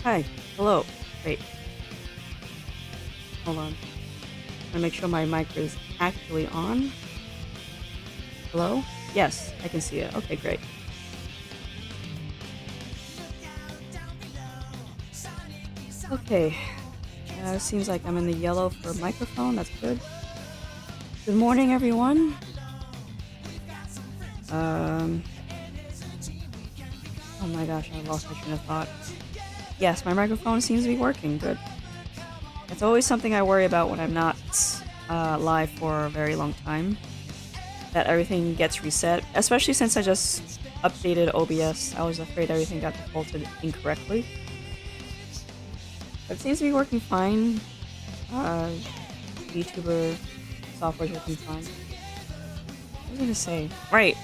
Hi. Hello. Wait. Hold on. I'm gonna make sure my mic is actually on. Hello? Yes, I can see it. Okay, great. Okay. Seems like I'm in the yellow for microphone. That's good. Good morning, everyone. Oh my gosh, I lost my train of thought. Yes, my microphone seems to be working. Good. It's always something I worry about when I'm not live for a very long time. That everything gets reset, especially since I just updated OBS. I was afraid everything got defaulted incorrectly. But it seems to be working fine. VTuber software is working fine. What was I gonna say? Right,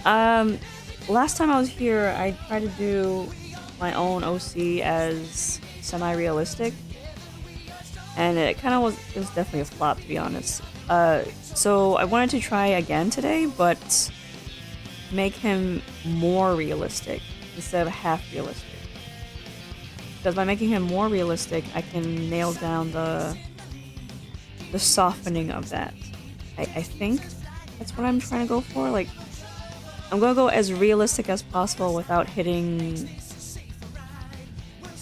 last time I was here, I tried to do my own OC as semi-realistic. And it kind of was definitely a flop, to be honest. So I wanted to try again today, but make him more realistic instead of half realistic. Because by making him more realistic, I can nail down the softening of that. I think that's what I'm trying to go for. Like, I'm gonna go as realistic as possible without hitting,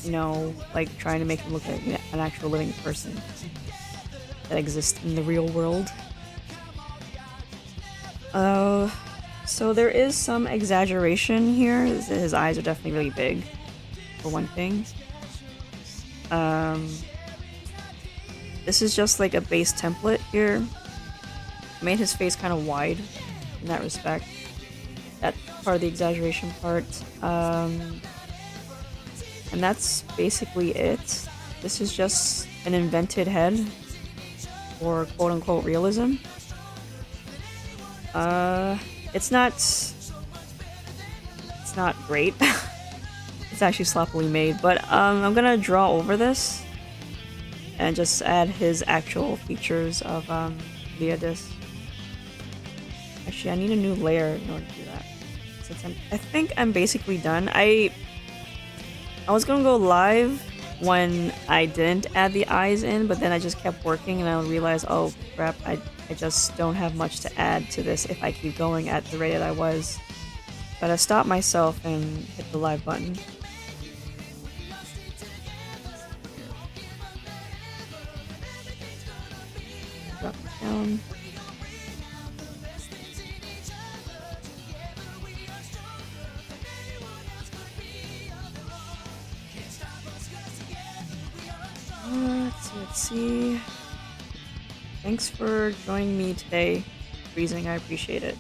you know, like trying to make him look like an actual living person that exists in the real world. So there is some exaggeration here. His eyes are definitely really big, for one thing. This is just like a base template here. I made his face kind of wide in that respect. That part of the exaggeration part. And that's basically it. This is just an invented head for quote-unquote realism. It's not great. It's actually sloppily made, but I'm gonna draw over this and just add his actual features of Leodys. Actually, I need a new layer in order to do that. Since I think I'm basically done. I was gonna go live when I didn't add the eyes in, but then I just kept working and I realized, oh crap, I just don't have much to add to this if I keep going at the rate that I was. But I stopped myself and hit the live button. Drop it down. Let's see. Thanks for joining me today, Freezing. I appreciate it.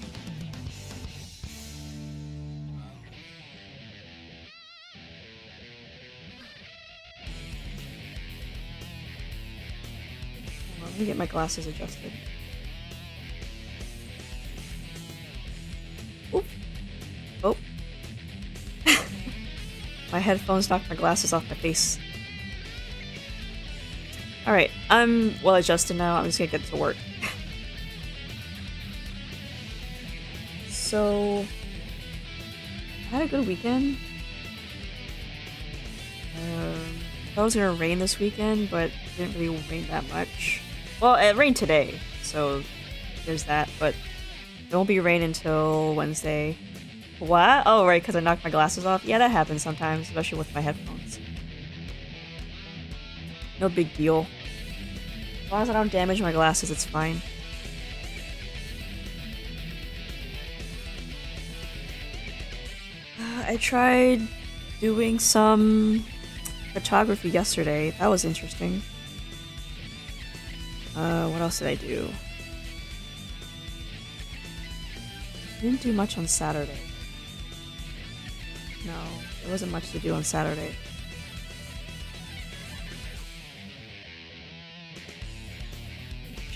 Let me get my glasses adjusted. Oop. Oh. My headphones knocked my glasses off my face. Alright, I'm well adjusted now. I'm just gonna get to work. So, I had a good weekend. I thought it was gonna rain this weekend, but it didn't really rain that much. Well, it rained today, so there's that, but it won't be rain until Wednesday. What? Oh, right, because I knocked my glasses off? Yeah, that happens sometimes, especially with my headphones. No big deal. As long as I don't damage my glasses, it's fine. I tried doing some photography yesterday. That was interesting. What else did I do? I didn't do much on Saturday. No, there wasn't much to do on Saturday.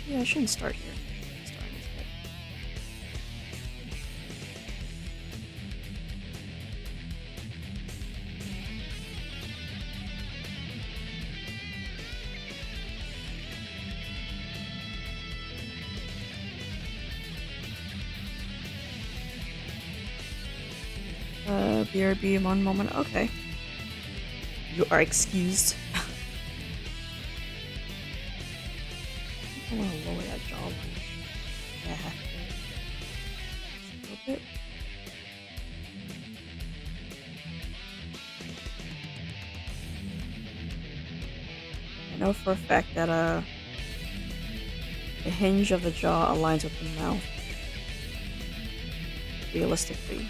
Yeah, I shouldn't start here. Start instead. BRB one moment. Okay. You are excused. I want to lower that jawline. Yeah, I have to. A little bit. I know for a fact that the hinge of the jaw aligns with the mouth. Realistically.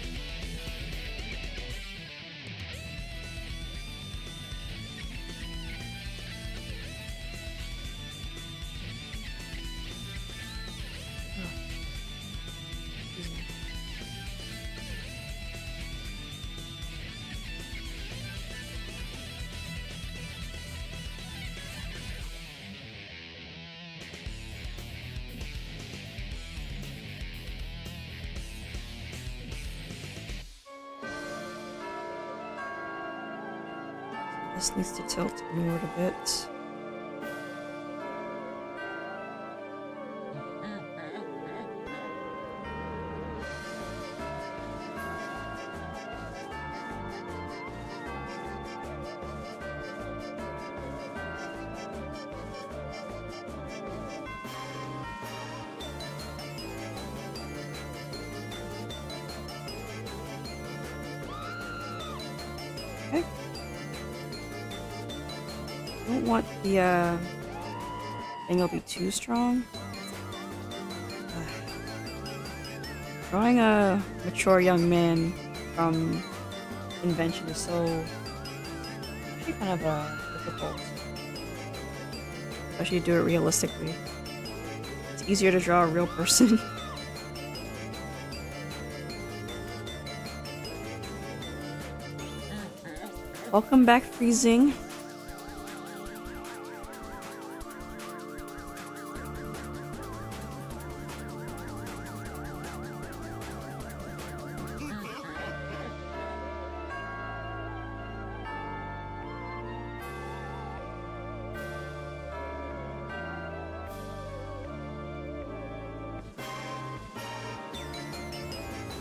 This needs to tilt inward a bit. Okay. Don't want the thing will be too strong. Drawing a mature young man from invention is so actually kind of difficult. Especially do it realistically. It's easier to draw a real person. Welcome back, Freezing.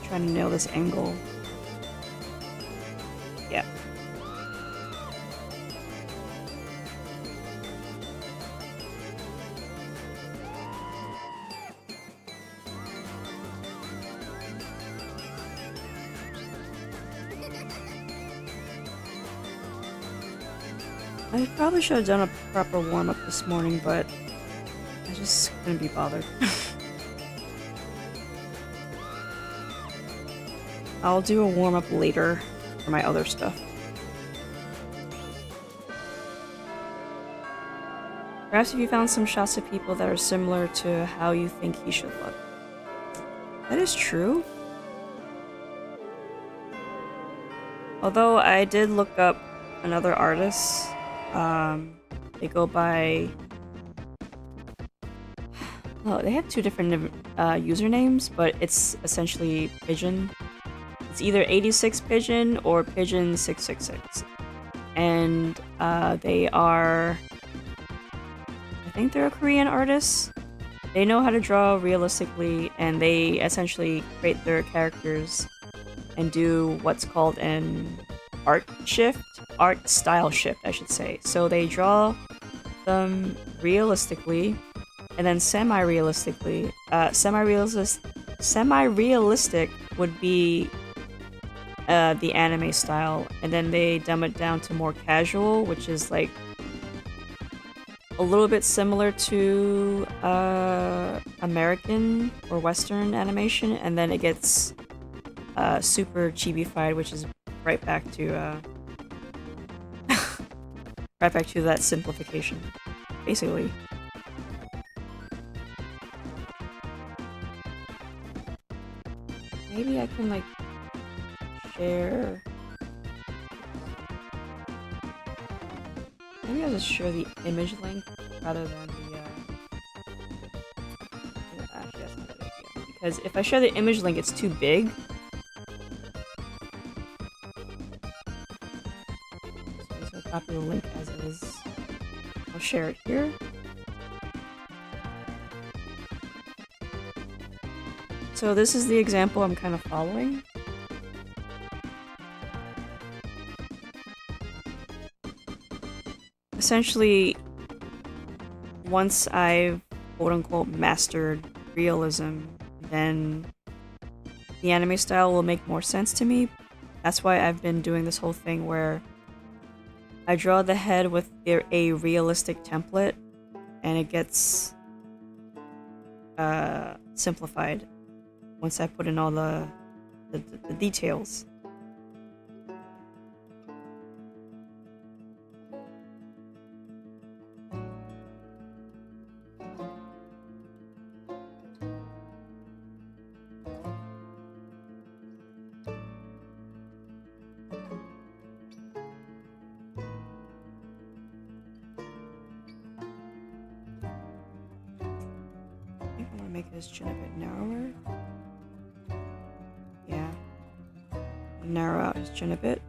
Trying to nail this angle. Yeah. I probably should have done a proper warm-up this morning, but I just couldn't be bothered. I'll do a warm-up later for my other stuff. Perhaps if you found some shots of people that are similar to how you think he should look. That is true. Although I did look up another artist. They go by... Oh, they have two different usernames, but it's essentially Pigeon. It's either 86 Pigeon or Pigeon 666. And they are... I think they're a Korean artist. They know how to draw realistically, and they essentially create their characters and do what's called an art style shift, I should say. So they draw them realistically, and then semi-realistically. Semi-realistic would be the anime style, and then they dumb it down to more casual, which is like a little bit similar to American or Western animation, and then it gets super chibi-fied, which is right back to right back to that simplification, basically. Maybe I can like share. Maybe I'll just share the image link rather than the actually, that's not a good idea. Because if I share the image link, it's too big. So I'm just gonna copy the link as it is. I'll share it here. So this is the example I'm kind of following. essentially, once I've quote-unquote mastered realism, then the anime style will make more sense to me. That's why I've been doing this whole thing where I draw the head with a realistic template, and it gets simplified once I put in all the details. Make his chin a bit narrower. Yeah. Narrow out his chin a bit.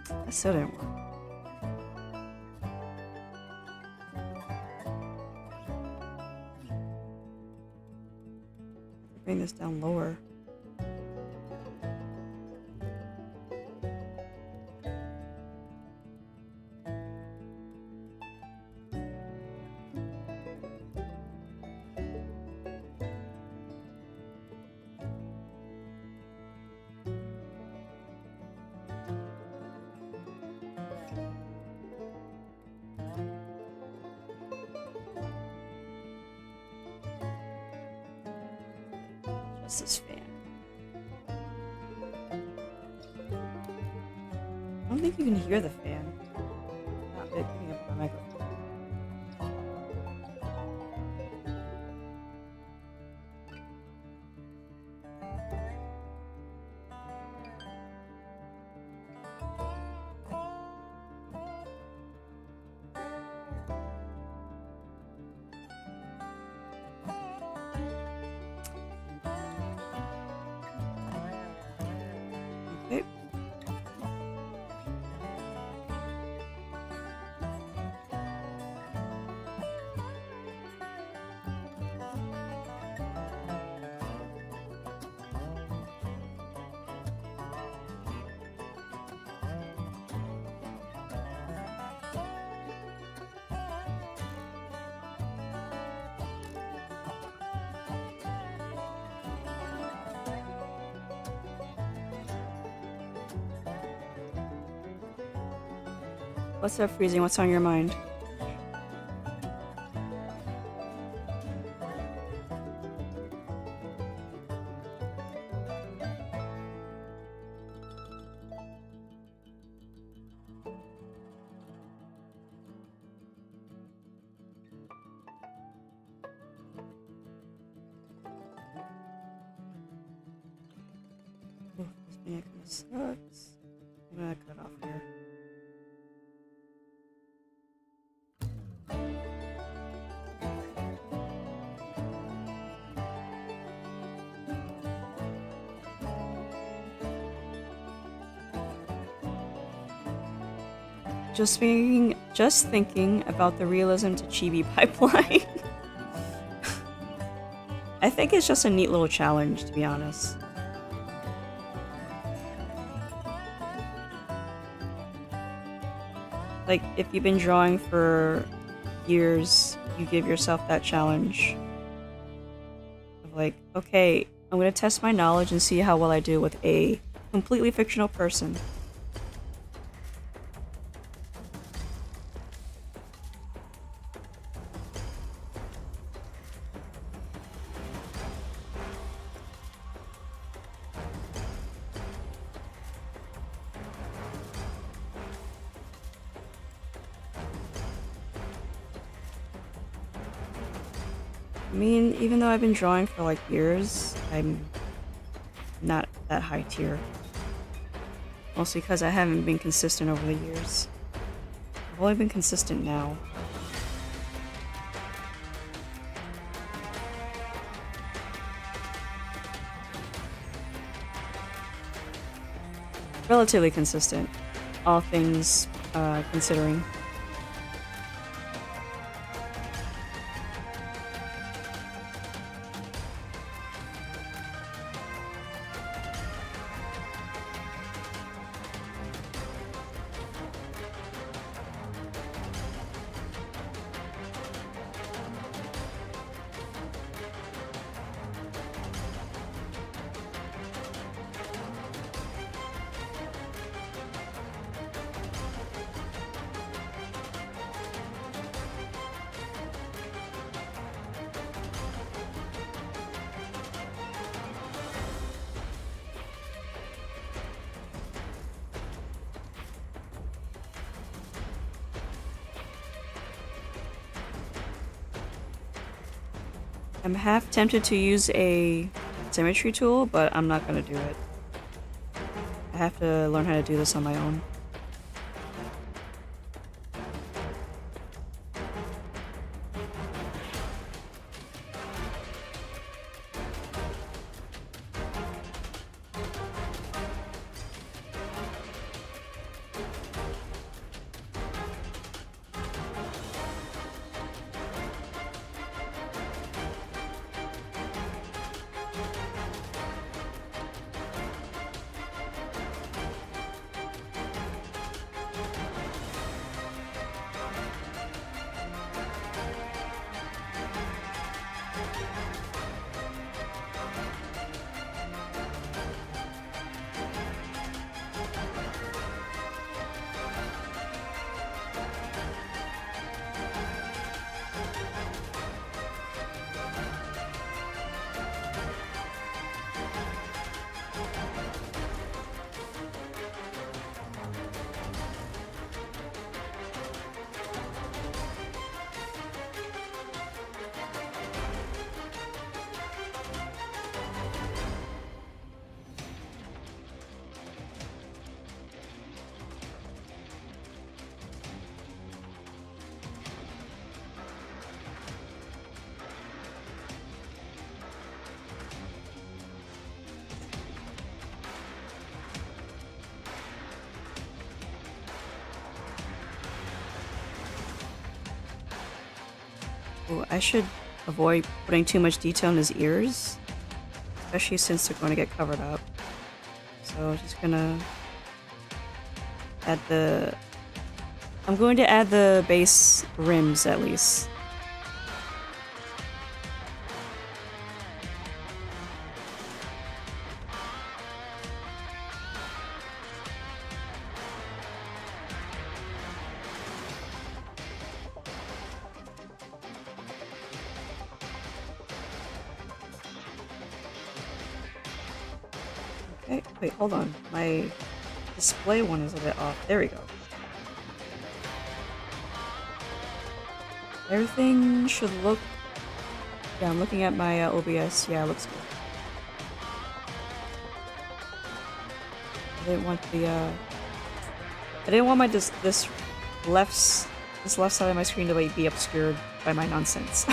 That still didn't work. Bring this down lower. This fan. I don't think you can hear the fan. Not picking up my microphone. What's up, Freezing? What's on your mind? Oh, this video kind of sucks. I'm gonna cut off here. Just thinking about the realism to chibi pipeline. I think it's just a neat little challenge, to be honest. Like, if you've been drawing for years, you give yourself that challenge of like, okay, I'm gonna test my knowledge and see how well I do with a completely fictional person. I mean, even though I've been drawing for like years, I'm not that high tier. Mostly because I haven't been consistent over the years. I've only been consistent now. relatively consistent, all things considering. I'm half tempted to use a symmetry tool, but I'm not gonna do it. I have to learn how to do this on my own. Ooh, I should avoid putting too much detail in his ears, especially since they're going to get covered up. So just gonna add the... I'm going to add the base rims at least. Okay, wait, hold on. My display one is a bit off. There we go. Everything should look... Yeah, I'm looking at my OBS. Yeah, it looks good. I didn't want the I didn't want my this left side of my screen to like be obscured by my nonsense.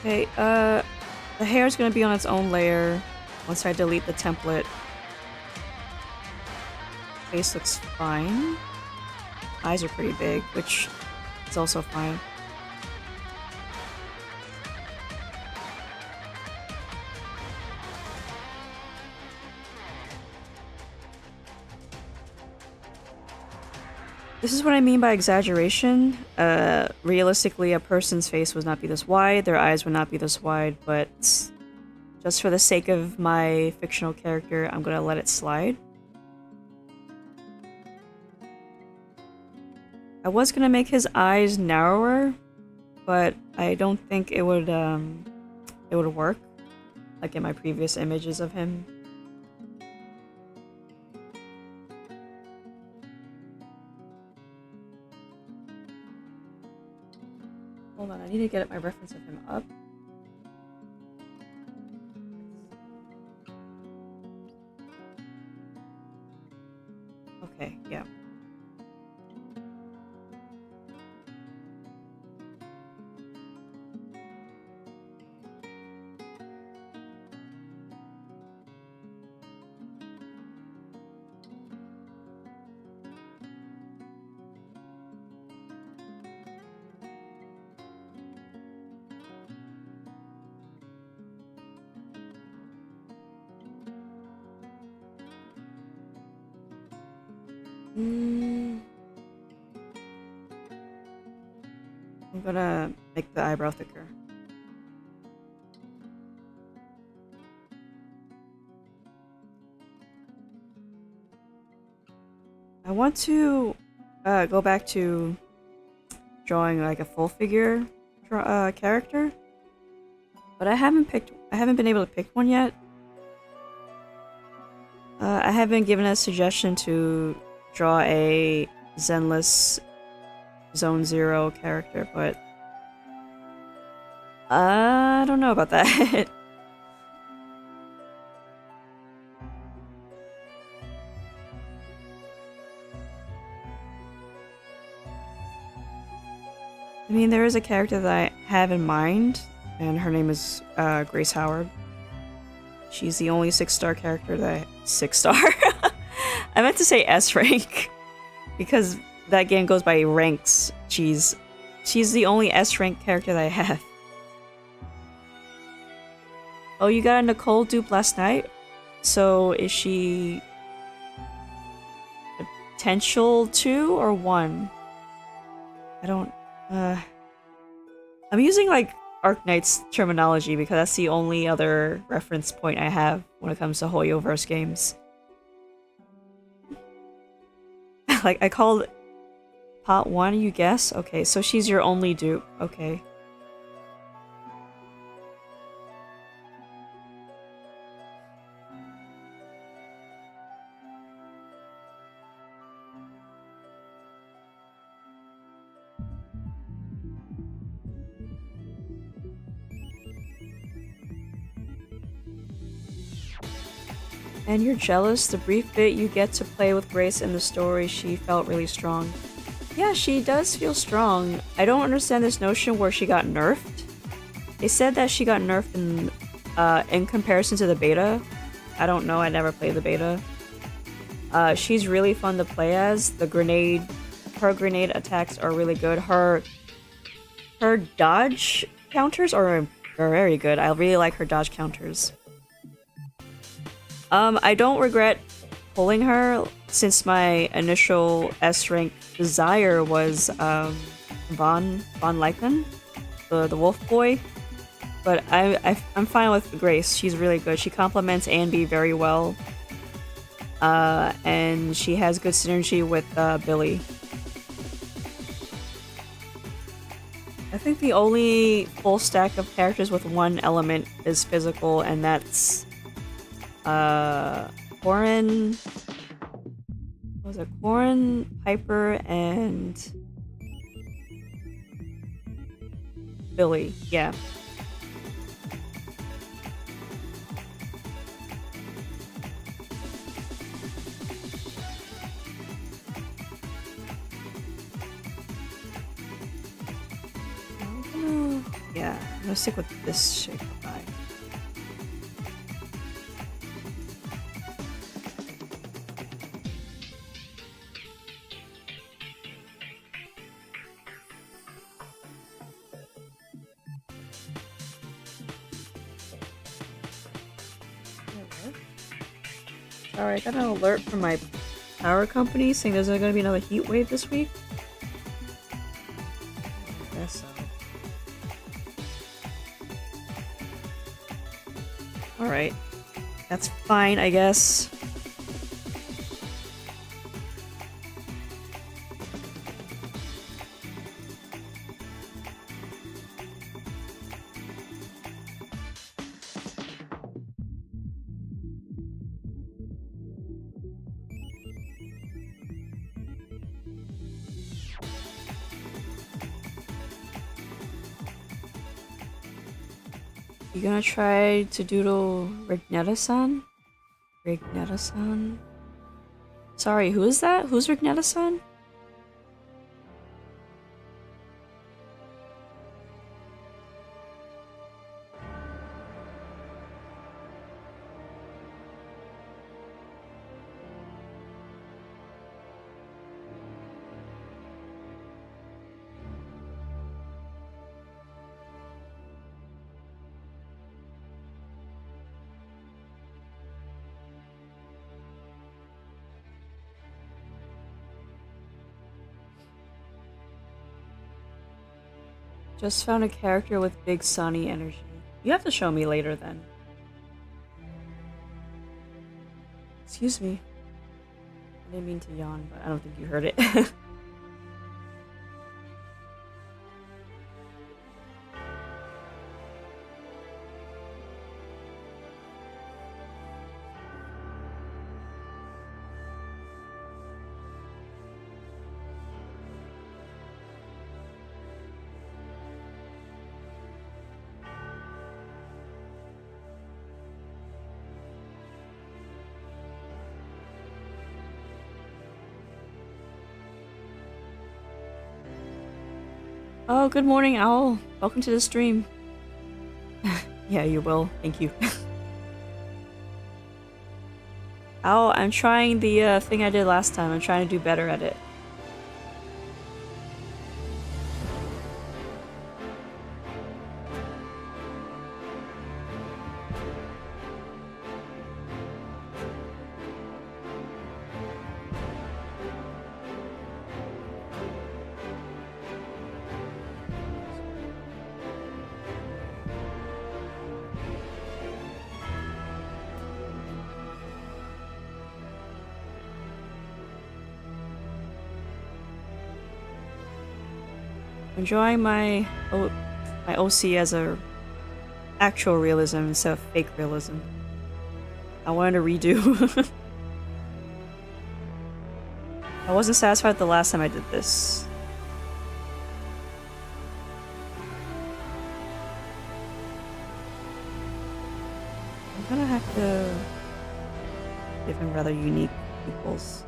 Okay, the hair is gonna be on its own layer once I delete the template. Face looks fine. Eyes are pretty big, which is also fine. This is what I mean by exaggeration. Realistically, a person's face would not be this wide, their eyes would not be this wide, but just for the sake of my fictional character, I'm gonna let it slide. I was gonna make his eyes narrower, but I don't think it would work, like in my previous images of him. Hold on, I need to get my reference of him up. Okay, yeah. Mm, I'm gonna make the eyebrow thicker. I want to go back to drawing like a full figure character, but I haven't been able to pick one yet. I have been given a suggestion to draw a Zenless Zone Zero character, but I don't know about that. I mean, there is a character that I have in mind, and her name is Grace Howard. She's the only 6-star character that 6-star. I meant to say S rank because that game goes by ranks. She's the only S rank character that I have. Oh, you got a Nicole dupe last night? So is she potential 2 or 1? I don't I'm using like Arknight's terminology because that's the only other reference point I have when it comes to Hoyoverse games. Like, I called Pot 1, you guess? Okay, so she's your only dupe. Okay. And you're jealous? The brief bit you get to play with Grace in the story, she felt really strong. Yeah, she does feel strong. I don't understand this notion where she got nerfed. They said that she got nerfed in comparison to the beta. I don't know, I never played the beta. She's really fun to play as. Her grenade attacks are really good. Her dodge counters are very good. I really like her dodge counters. I don't regret pulling her since my initial S rank desire was Von Lycan, the wolf boy. But I'm fine with Grace. She's really good. She complements Anby very well. And she has good synergy with Billy. I think the only full stack of characters with one element is physical, and that's Corin. What was it? Corin, Piper, and Billy. Yeah. Yeah, I'm gonna stick with this shape of eye. Sorry, I got an alert from my power company saying there's gonna be another heat wave this week. I guess so. Alright. That's fine, I guess. You gonna try to doodle Rignetta-san? Rignetta-san? Sorry, who is that? Who's Rignetta-san? Just found a character with big sunny energy. You have to show me later then. Excuse me. I didn't mean to yawn, but I don't think you heard it. Oh, good morning, Owl. Welcome to the stream. Yeah, you will. Thank you. Owl, I'm trying the thing I did last time. I'm trying to do better at it. Enjoying my OC as a actual realism instead of fake realism. I wanted to redo. I wasn't satisfied the last time I did this. I'm gonna have to give him rather unique equals.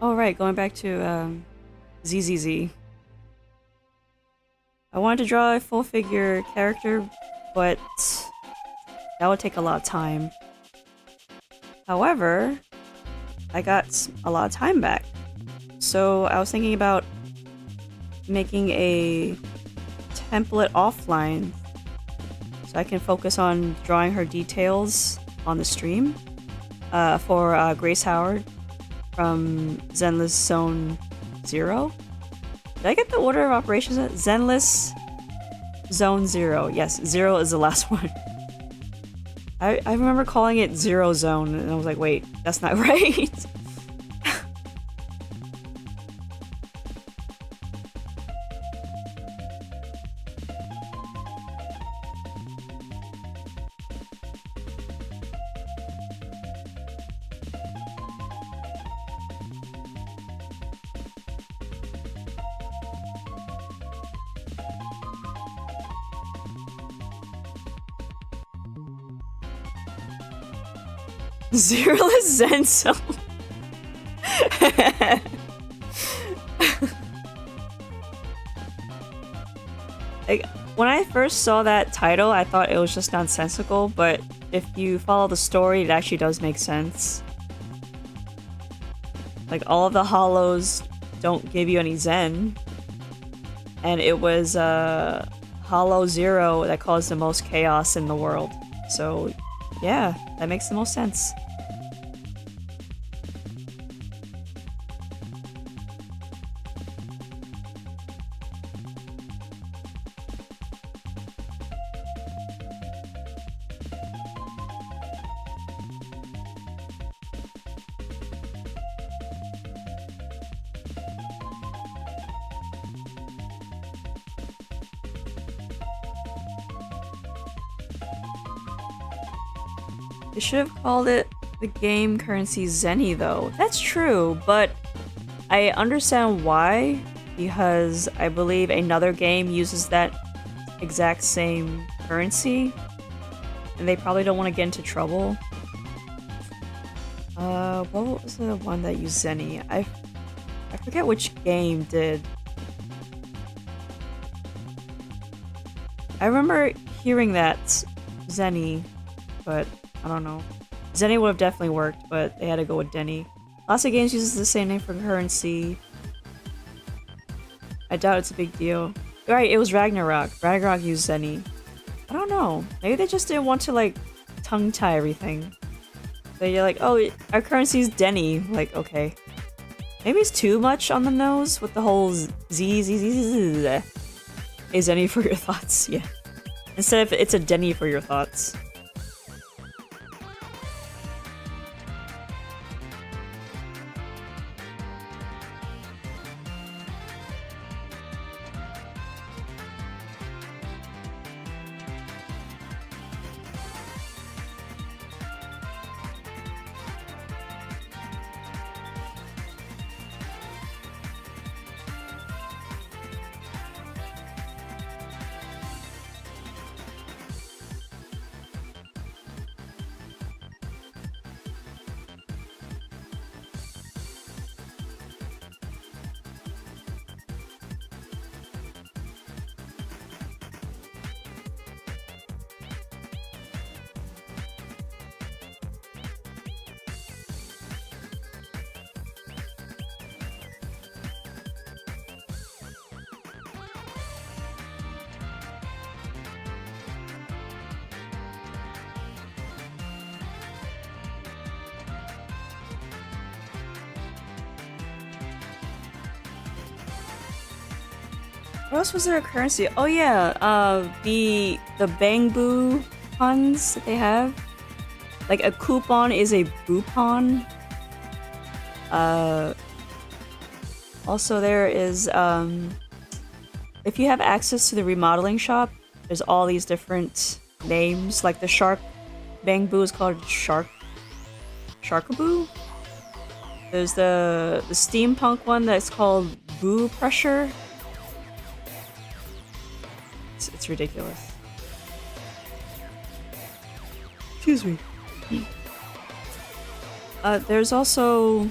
All right, going back to ZZZ. I wanted to draw a full figure character, but that would take a lot of time. However, I got a lot of time back. So I was thinking about making a template offline so I can focus on drawing her details on the stream for Grace Howard from Zenless Zone 0. Did I get the order of operations? Zenless Zone 0. Yes, 0 is the last one. I remember calling it Zero Zone, and I was like, wait, that's not right. Zeroless Zenso. Like, when I first saw that title, I thought it was just nonsensical, but if you follow the story, it actually does make sense. Like, all of the hollows don't give you any Zen. And it was Hollow Zero that caused the most chaos in the world. So, yeah, that makes the most sense. They should have called it the game currency Zenny though. That's true, but I understand why, because I believe another game uses that exact same currency, and they probably don't want to get into trouble. What was the one that used Zenny? I forget which game did. I remember hearing that Zenny, but I don't know. Zenny would have definitely worked, but they had to go with Denny. Lots of games uses the same name for currency. I doubt it's a big deal. Right, it was Ragnarok. Ragnarok used Zenny. I don't know. Maybe they just didn't want to, like, tongue-tie everything. So you're like, oh, our currency is Denny. Like, okay. Maybe it's too much on the nose with the whole Z. Is Denny for your thoughts? Yeah. Instead of it's a Denny for your thoughts. What else was there a currency? Oh yeah, the Bangbu puns that they have. Like a coupon is a boupon. Also there is if you have access to the remodeling shop, there's all these different names. Like the shark Bangbu is called Sharkaboo. There's the steampunk one that's called Boo Pressure. It's ridiculous. Excuse me. There's also...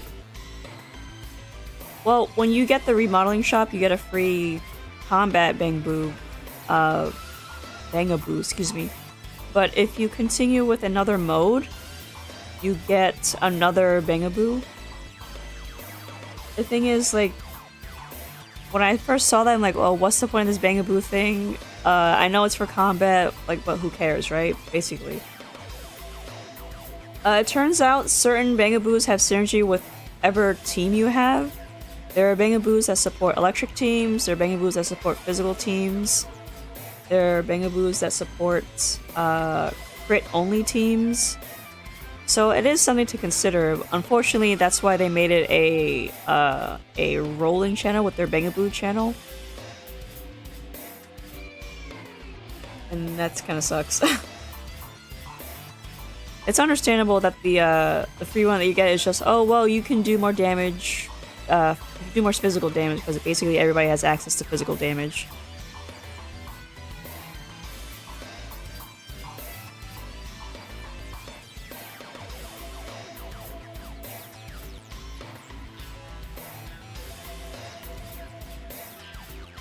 Well, when you get the remodeling shop, you get a free combat Bangaboo. Bangaboo, excuse me. But if you continue with another mode, you get another Bangaboo. The thing is, like, when I first saw that, I'm like, well, what's the point of this Bangaboo thing? I know it's for combat, like, but who cares, right? Basically. It turns out certain Bangaboos have synergy with whatever team you have. There are Bangaboos that support electric teams, there are Bangaboos that support physical teams, there are Bangaboos that support crit-only teams. So it is something to consider. Unfortunately, that's why they made it a rolling channel with their Bangaboo channel. And that kind of sucks. It's understandable that the free one that you get is just, oh, well, you can do more damage, do more physical damage, because basically everybody has access to physical damage.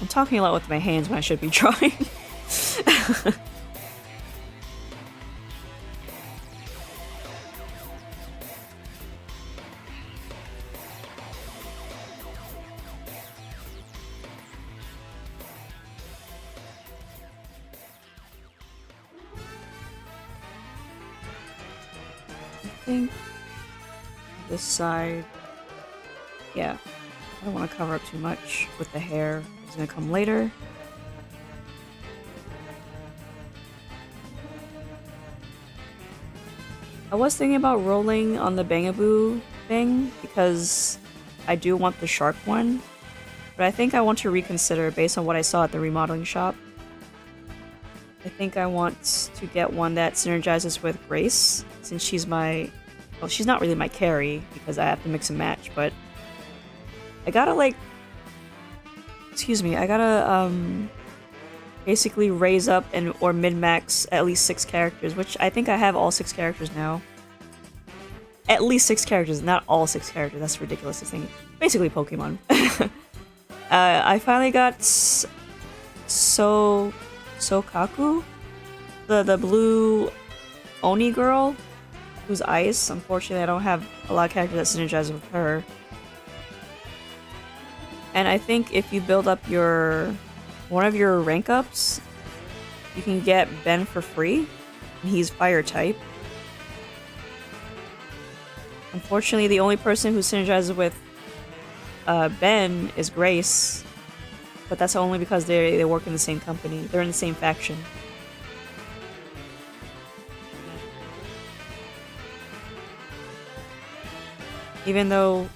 I'm talking a lot with my hands when I should be drawing. I think this side, yeah, I don't want to cover up too much with the hair. It's gonna come later. I was thinking about rolling on the Bangaboo thing because I do want the shark one, but I think I want to reconsider based on what I saw at the remodeling shop. I think I want to get one that synergizes with Grace, since she's my... Well, she's not really my carry, because I have to mix and match, but... I gotta, like... Excuse me, I gotta, basically raise up and or min-max at least 6 characters, which I think I have all 6 characters now. At least 6 characters, not all 6 characters. That's ridiculous, this thing. Basically Pokemon. I finally got Sokaku? The blue Oni girl, who's ice. Unfortunately, I don't have a lot of characters that synergize with her. And I think if you build up one of your rank ups, you can get Ben for free. And he's fire type. Unfortunately, the only person who synergizes with Ben is Grace, but that's only because they work in the same company. They're in the same faction. Even though,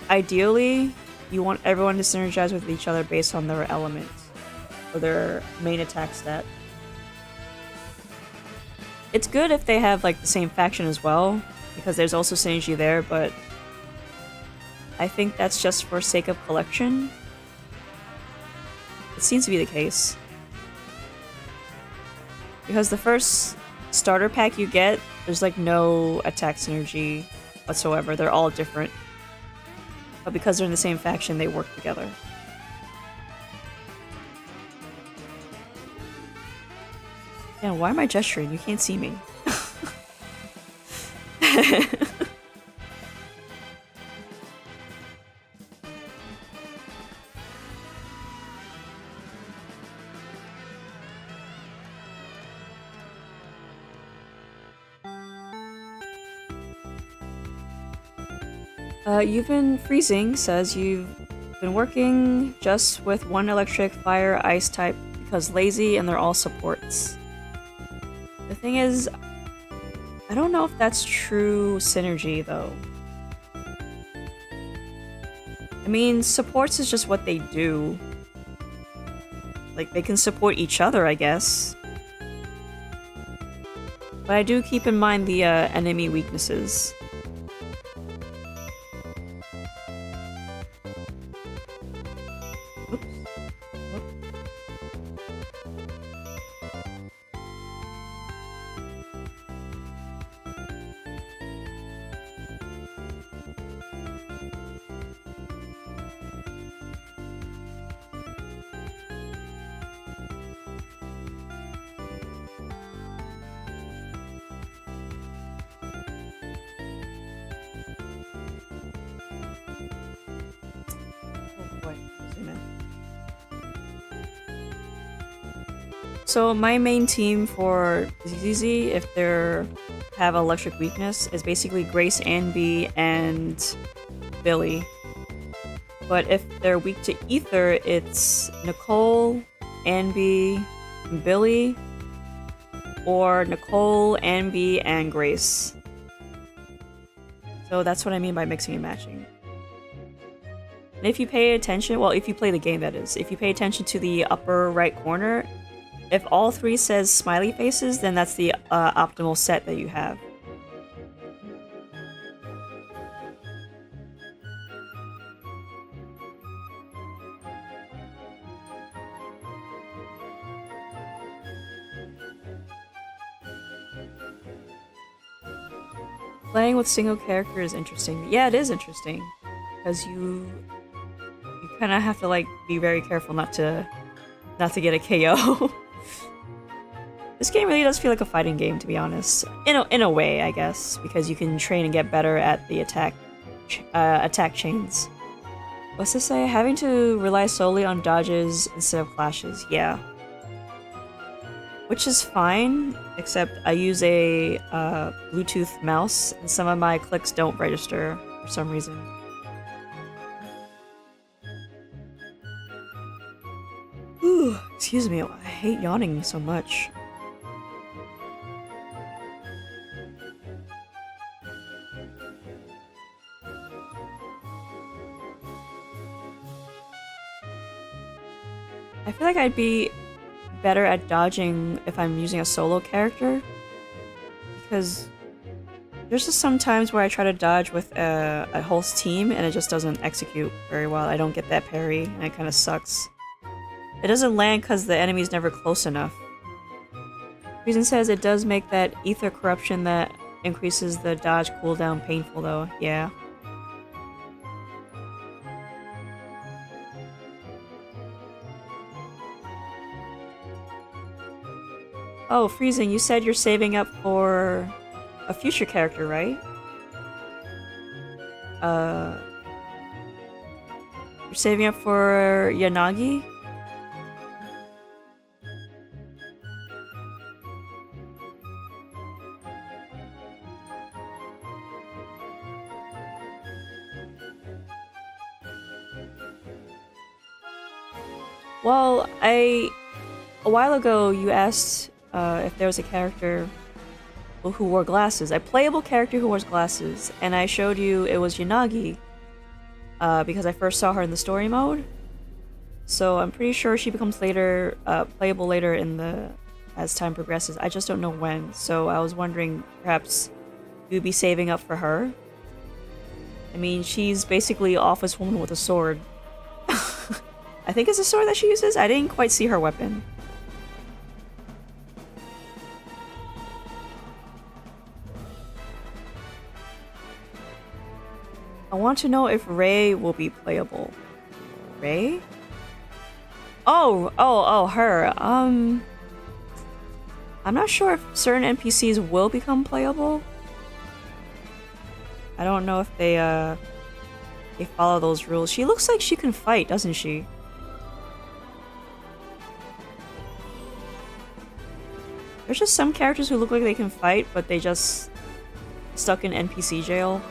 ideally, you want everyone to synergize with each other based on their elements, or their main attack stat. It's good if they have like the same faction as well, because there's also synergy there, but I think that's just for sake of collection. It seems to be the case. Because the first starter pack you get, there's like no attack synergy whatsoever. They're all different. But because they're in the same faction, they work together. Yeah, why am I gesturing? You can't see me. You've been freezing says you've been working just with one electric, fire, ice type because lazy and they're all supports. The thing is, I don't know if that's true synergy though. I mean, supports is just what they do. Like, they can support each other, I guess. But I do keep in mind the enemy weaknesses. So my main team for ZZ, if they have electric weakness, is basically Grace, Anby, and Billy. But if they're weak to Ether, it's Nicole, Anby, and Billy, or Nicole, Anby, and Grace. So that's what I mean by mixing and matching. And if you pay attention, well, if you play the game that is, if you pay attention to the upper right corner, if all 3 says smiley faces, then that's the optimal set that you have. Playing with single character is interesting. Yeah, it is interesting. Because you kind of have to like be very careful not to get a KO. This game really does feel like a fighting game, to be honest. In a way, I guess, because you can train and get better at the attack chains. What's this say? Having to rely solely on dodges instead of clashes. Yeah. Which is fine, except I use a Bluetooth mouse, and some of my clicks don't register for some reason. Ooh, excuse me, I hate yawning so much. I feel like I'd be better at dodging if I'm using a solo character, because There's just some times where I try to dodge with a host team and it just doesn't execute very well. I don't get that parry and it kind of sucks. It doesn't land because the enemy's never close enough. Reason says it does make that ether corruption that increases the dodge cooldown painful though. Yeah. Oh, Freezing, you said you're saving up for a future character, right? You're saving up for Yanagi? Well, a while ago you asked if there was a character who wore glasses, a playable character who wears glasses, and I showed you it was Yanagi because I first saw her in the story mode. So I'm pretty sure she becomes later playable later in the as time progresses. I just don't know when. So I was wondering perhaps you'd be saving up for her. I mean, she's basically office woman with a sword. I think it's a sword that she uses. I didn't quite see her weapon. I want to know if Ray will be playable. Ray? Oh, her. I'm not sure if certain NPCs will become playable. I don't know if they follow those rules. She looks like she can fight, doesn't she? There's just some characters who look like they can fight, but they just stuck in NPC jail.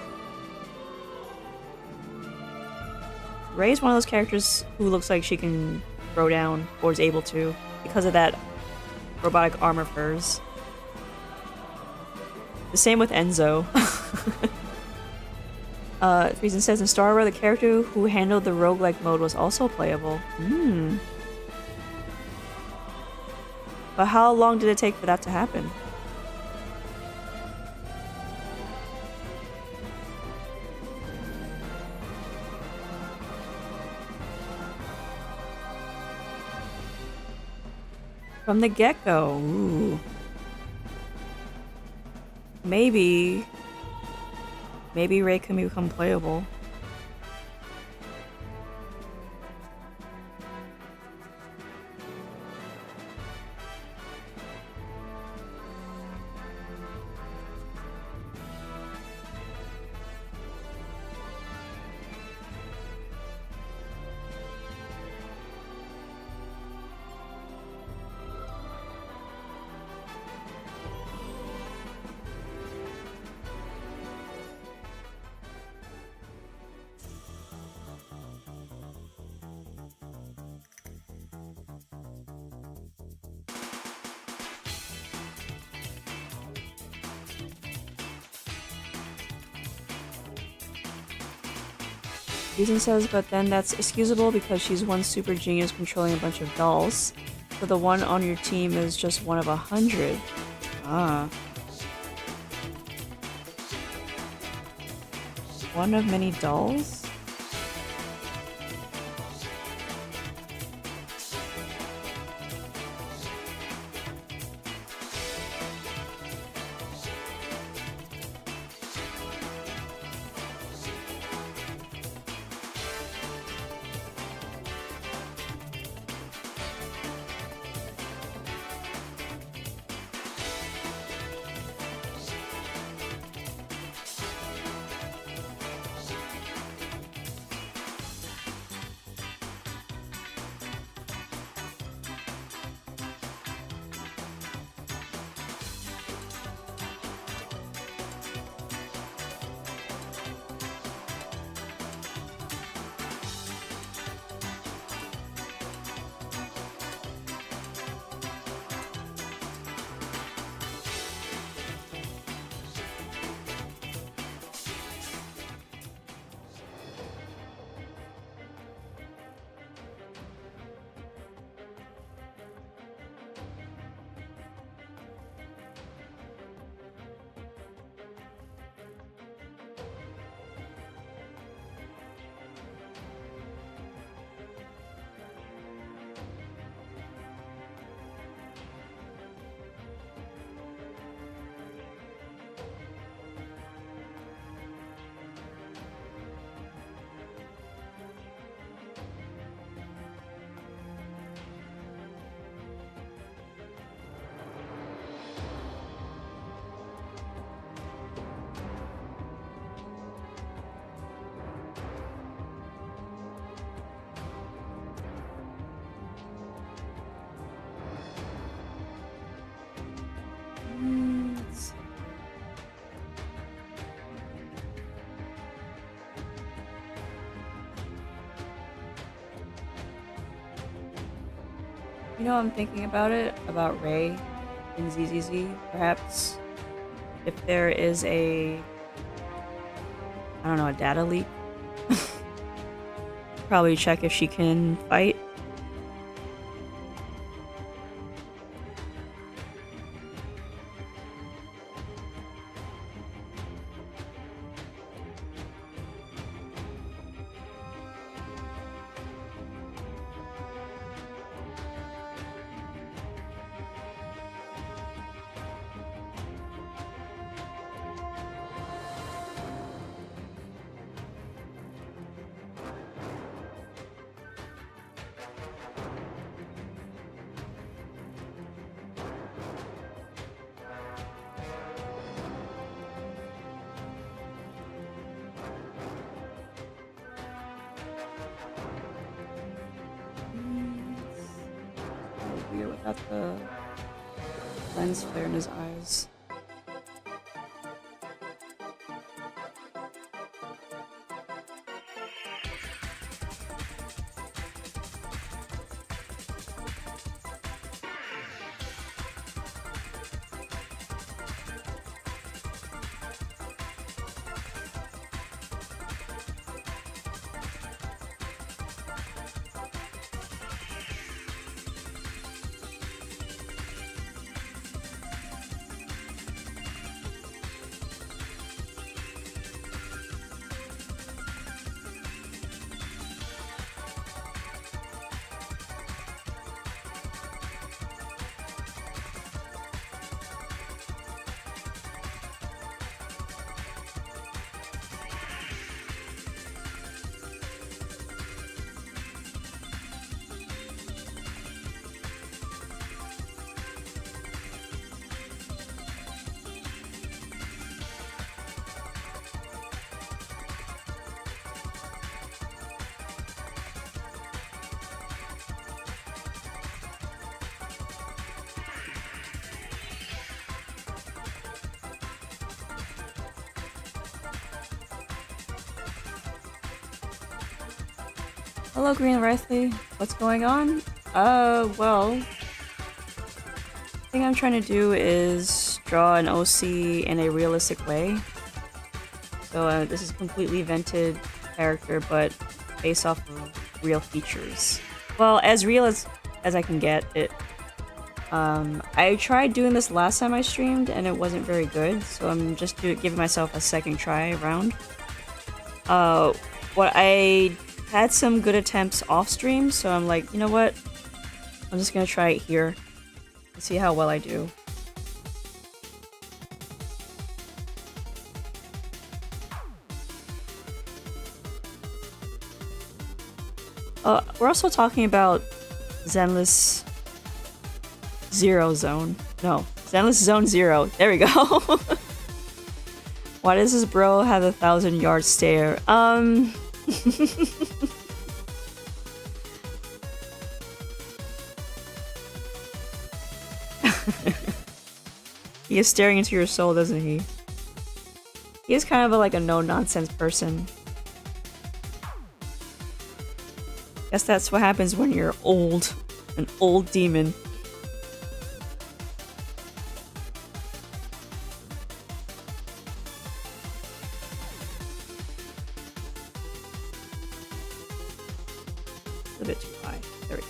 Ray's one of those characters who looks like she can throw down, or is able to, because of that robotic armor of hers. The same with Enzo. Reason says in Star Wars, the character who handled the roguelike mode was also playable. But how long did it take for that to happen? From the get-go. Ooh. Maybe Ray can become playable. Reason says, but then that's excusable because she's one super genius controlling a bunch of dolls. So the one on your team is just one of 100. Ah. One of many dolls? You know, I'm thinking about it, about Ray in ZZZ. Perhaps if there is a, I don't know, a data leak, probably check if she can fight. Weird without the lens flare in his eyes. Hello, Green Writhley. What's going on? Well, the thing I'm trying to do is draw an OC in a realistic way. So this is a completely vented character, but based off of real features. Well, as real as I can get it. I tried doing this last time I streamed, and it wasn't very good, so I'm just giving myself a second try around. What I had some good attempts off stream, so I'm like, you know what? I'm just gonna try it here and see how well I do. We're also talking about Zenless Zero Zone. No, Zenless Zone Zero. There we go. Why does this bro have a 1,000-yard stare? He is staring into your soul, doesn't he? He is kind of like a no-nonsense person. Guess that's what happens when you're old. An old demon. A bit too high. There we go.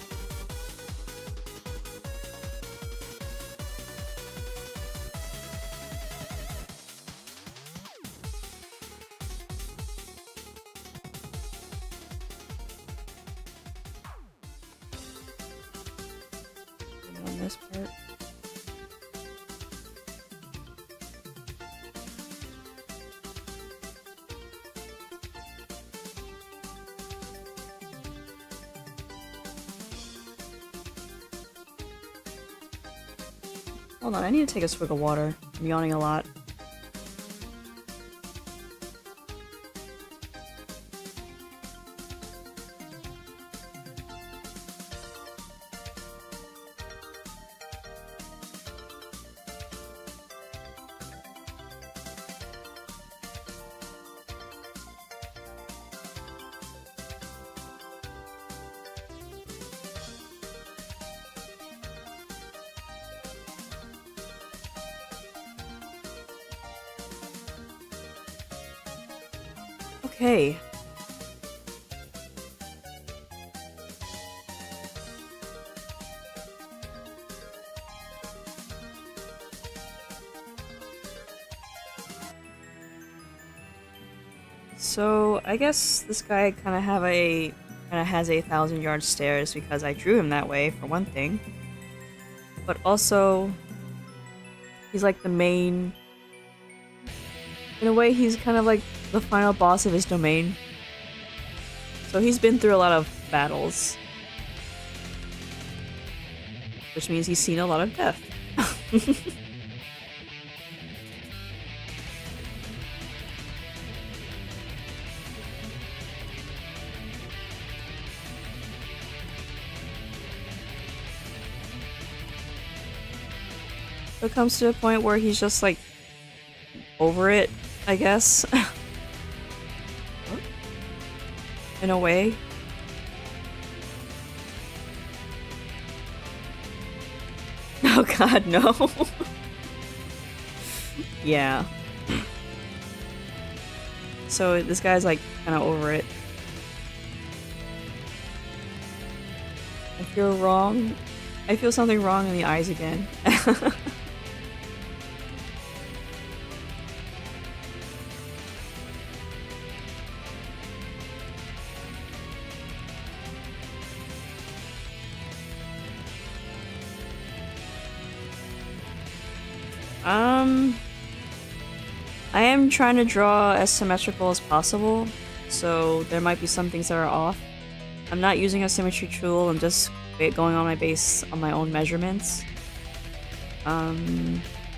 On this part. Hold on, I need to take a swig of water. I'm yawning a lot. Okay. So I guess this guy kind of has a 1,000-yard stairs because I drew him that way for one thing, but also he's like the main. In a way, he's kind of like the final boss of his domain. So he's been through a lot of battles, which means he's seen a lot of death. So it comes to a point where he's just like over it, I guess. In a way. Oh god, no. Yeah. So this guy's like kind of over it. I feel wrong. I feel something wrong in the eyes again. I am trying to draw as symmetrical as possible, so there might be some things that are off. I'm not using a symmetry tool, I'm just going on my base on my own measurements.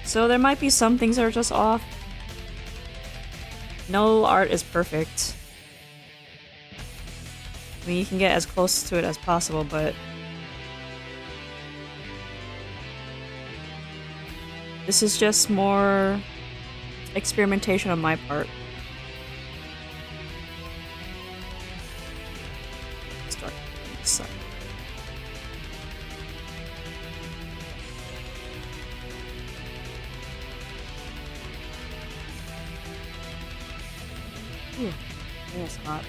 So there might be some things that are just off. No art is perfect. I mean, you can get as close to it as possible, but this is just more experimentation on my part. Start this side. Ooh, it's hot.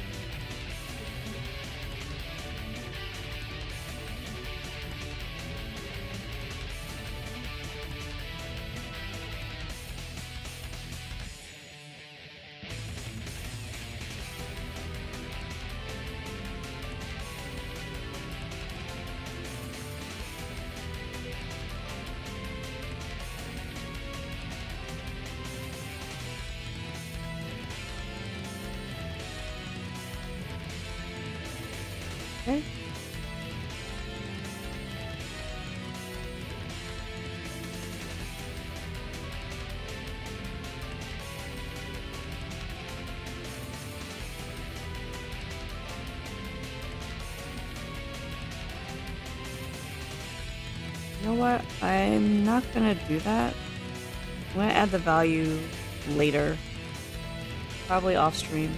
Okay. You know what? I'm not gonna do that. I'm gonna add the value later. Probably off stream.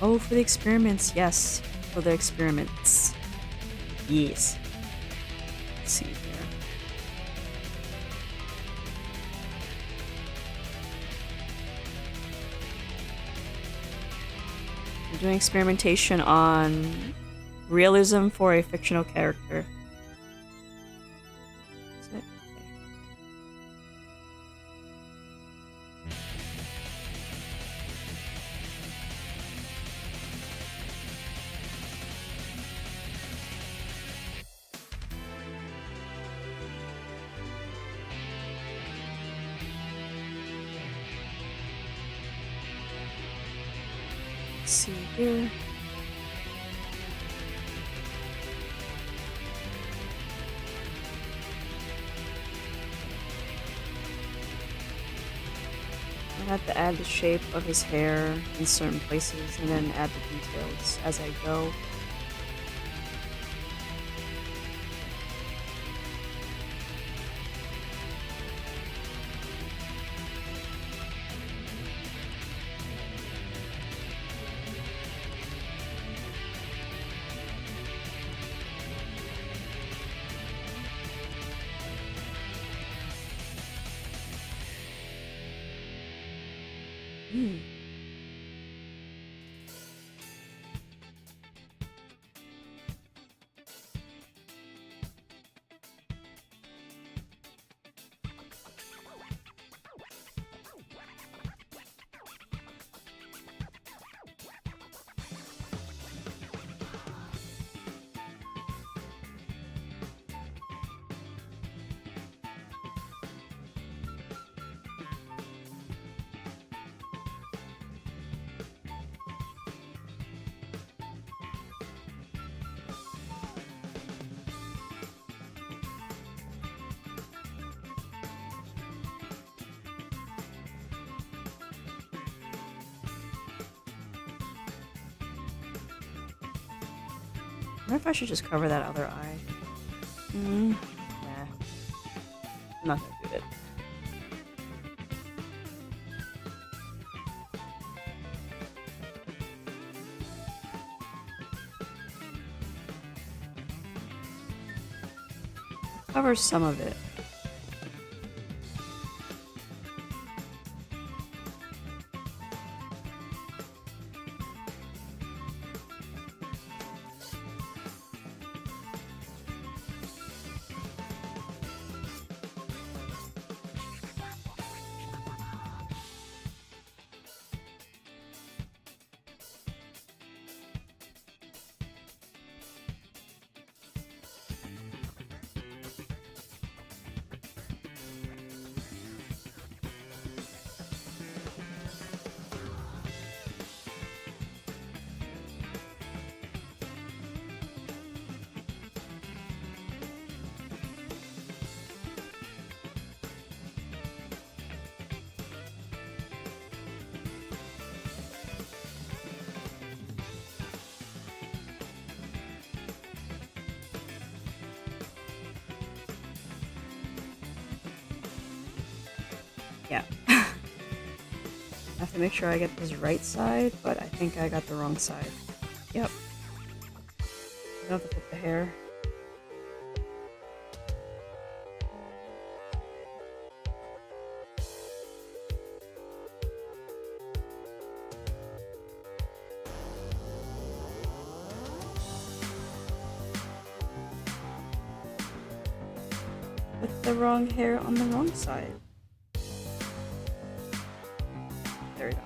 Oh, for the experiments, yes. For the experiments. Yes. Let's see here. I'm doing experimentation on realism for a fictional character. Is it? Okay. Let's see here. I have to add the shape of his hair in certain places and then add the details as I go. wonder if I should just cover that other eye. Nah. I'm not gonna do it. Cover some of it. Yeah. I have to make sure I get this right side, but I think I got the wrong side. Yep. I don't have to flip the hair. With the wrong hair on the wrong side. There we go.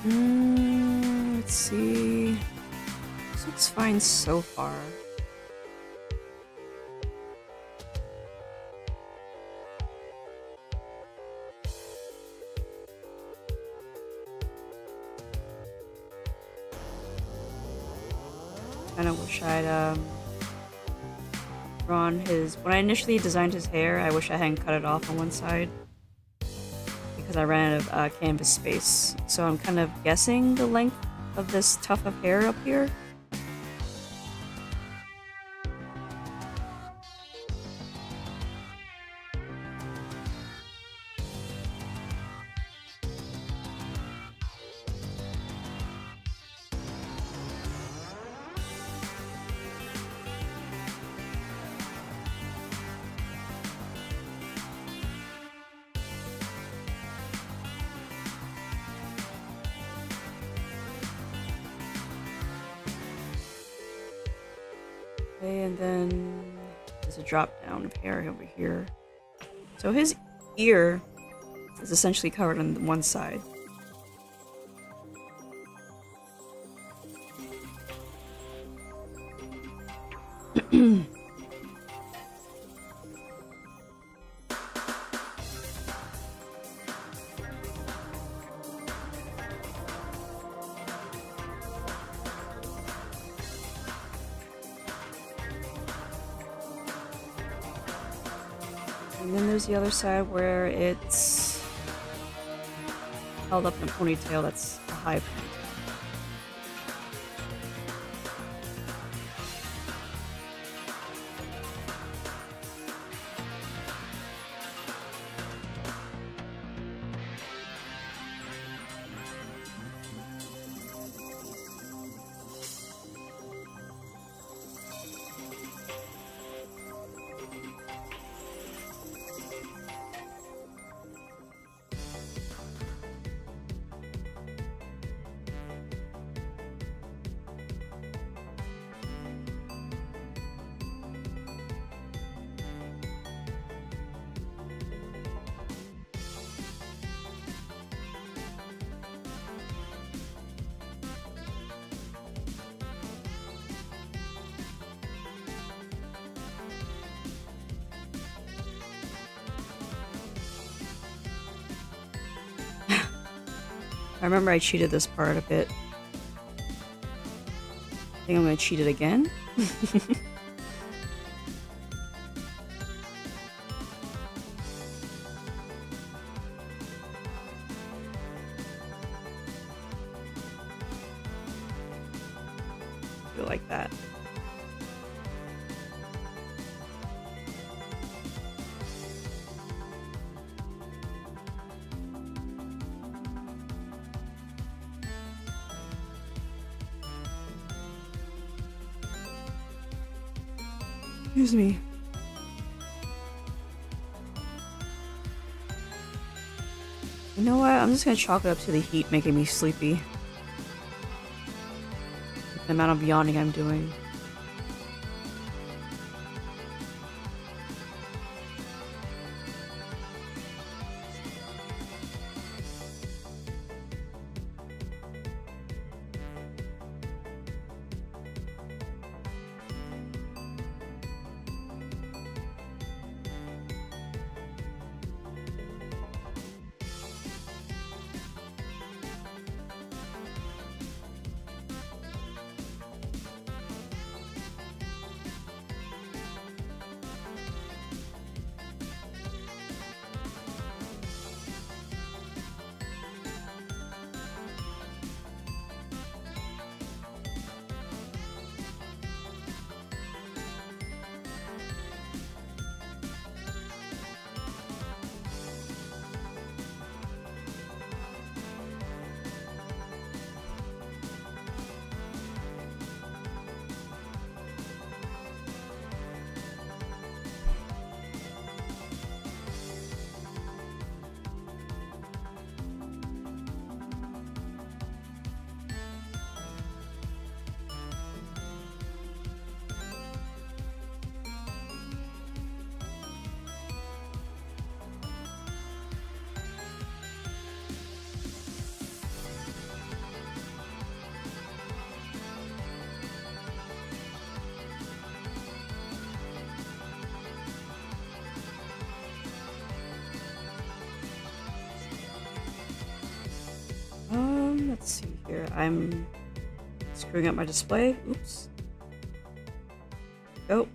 Let's see. This looks fine so far. Kinda wish I'd drawn his... When I initially designed his hair, I wish I hadn't cut it off on one side. Because I ran out of canvas space. So I'm kind of guessing the length of this tuft of hair up here. Okay, and then there's a drop down of hair over here. So his ear is essentially covered on one side. And then there's the other side where it's held up in a ponytail that's a high ponytail. I remember I cheated this part a bit. I think I'm gonna cheat it again. Do it like that. Excuse me. You know what? I'm just gonna chalk it up to the heat making me sleepy. The amount of yawning I'm doing. Let's see here. I'm screwing up my display. Oops. Go.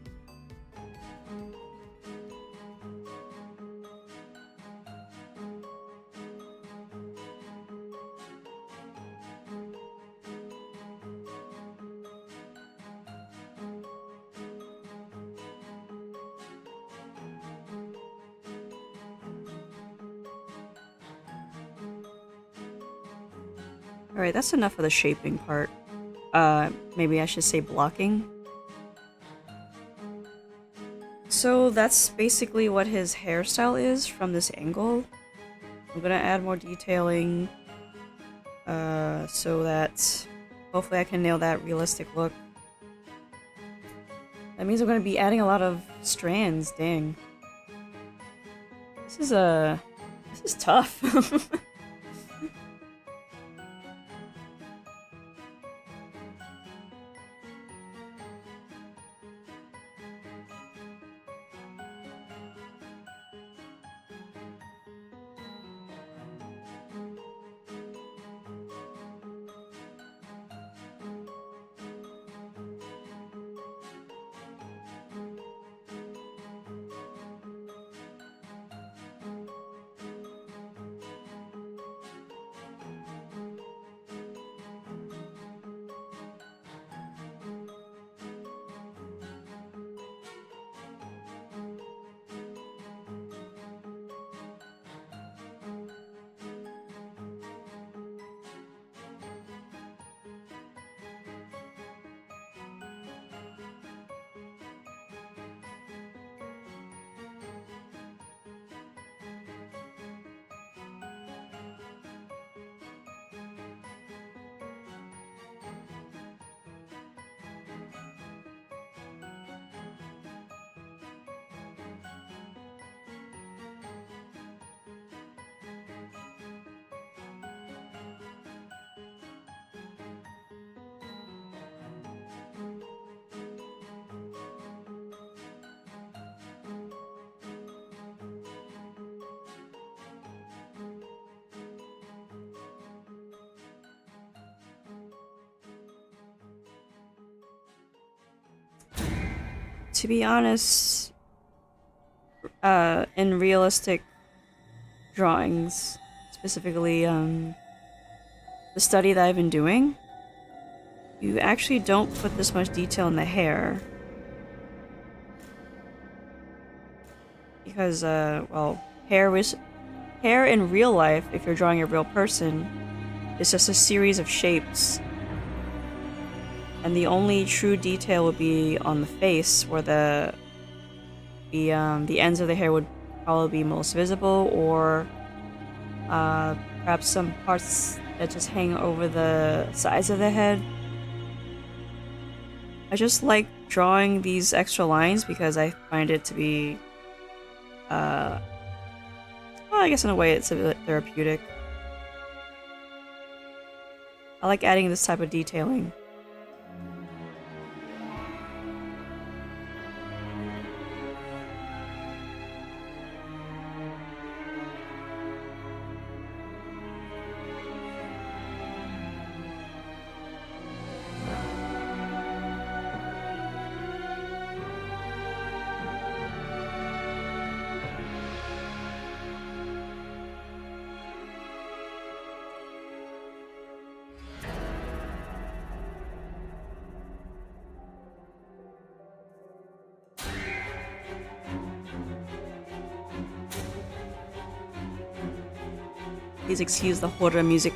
Alright, that's enough of the shaping part. Maybe I should say blocking. So that's basically what his hairstyle is from this angle. I'm gonna add more detailing, so that hopefully I can nail that realistic look. That means I'm gonna be adding a lot of strands, dang. This is tough. To be honest, in realistic drawings, specifically the study that I've been doing, you actually don't put this much detail in the hair. Because, well, hair in real life, if you're drawing a real person, is just a series of shapes. And the only true detail would be on the face, where the ends of the hair would probably be most visible, or perhaps some parts that just hang over the sides of the head. I just like drawing these extra lines because I find it to be, well, I guess in a way it's a bit therapeutic. I like adding this type of detailing. Please excuse the horror music.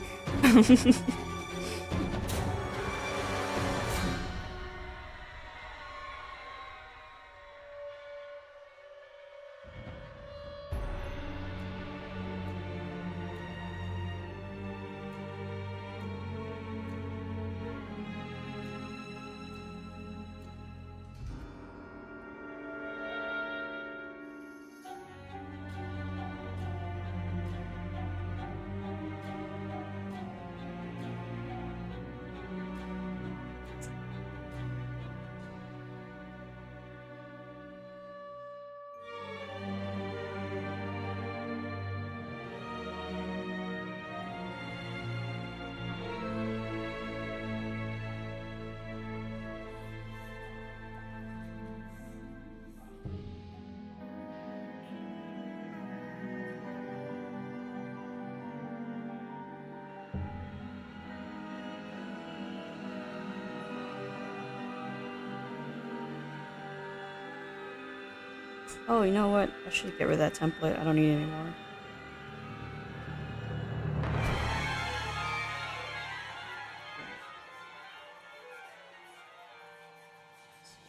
Oh, you know what? I should get rid of that template. I don't need it anymore.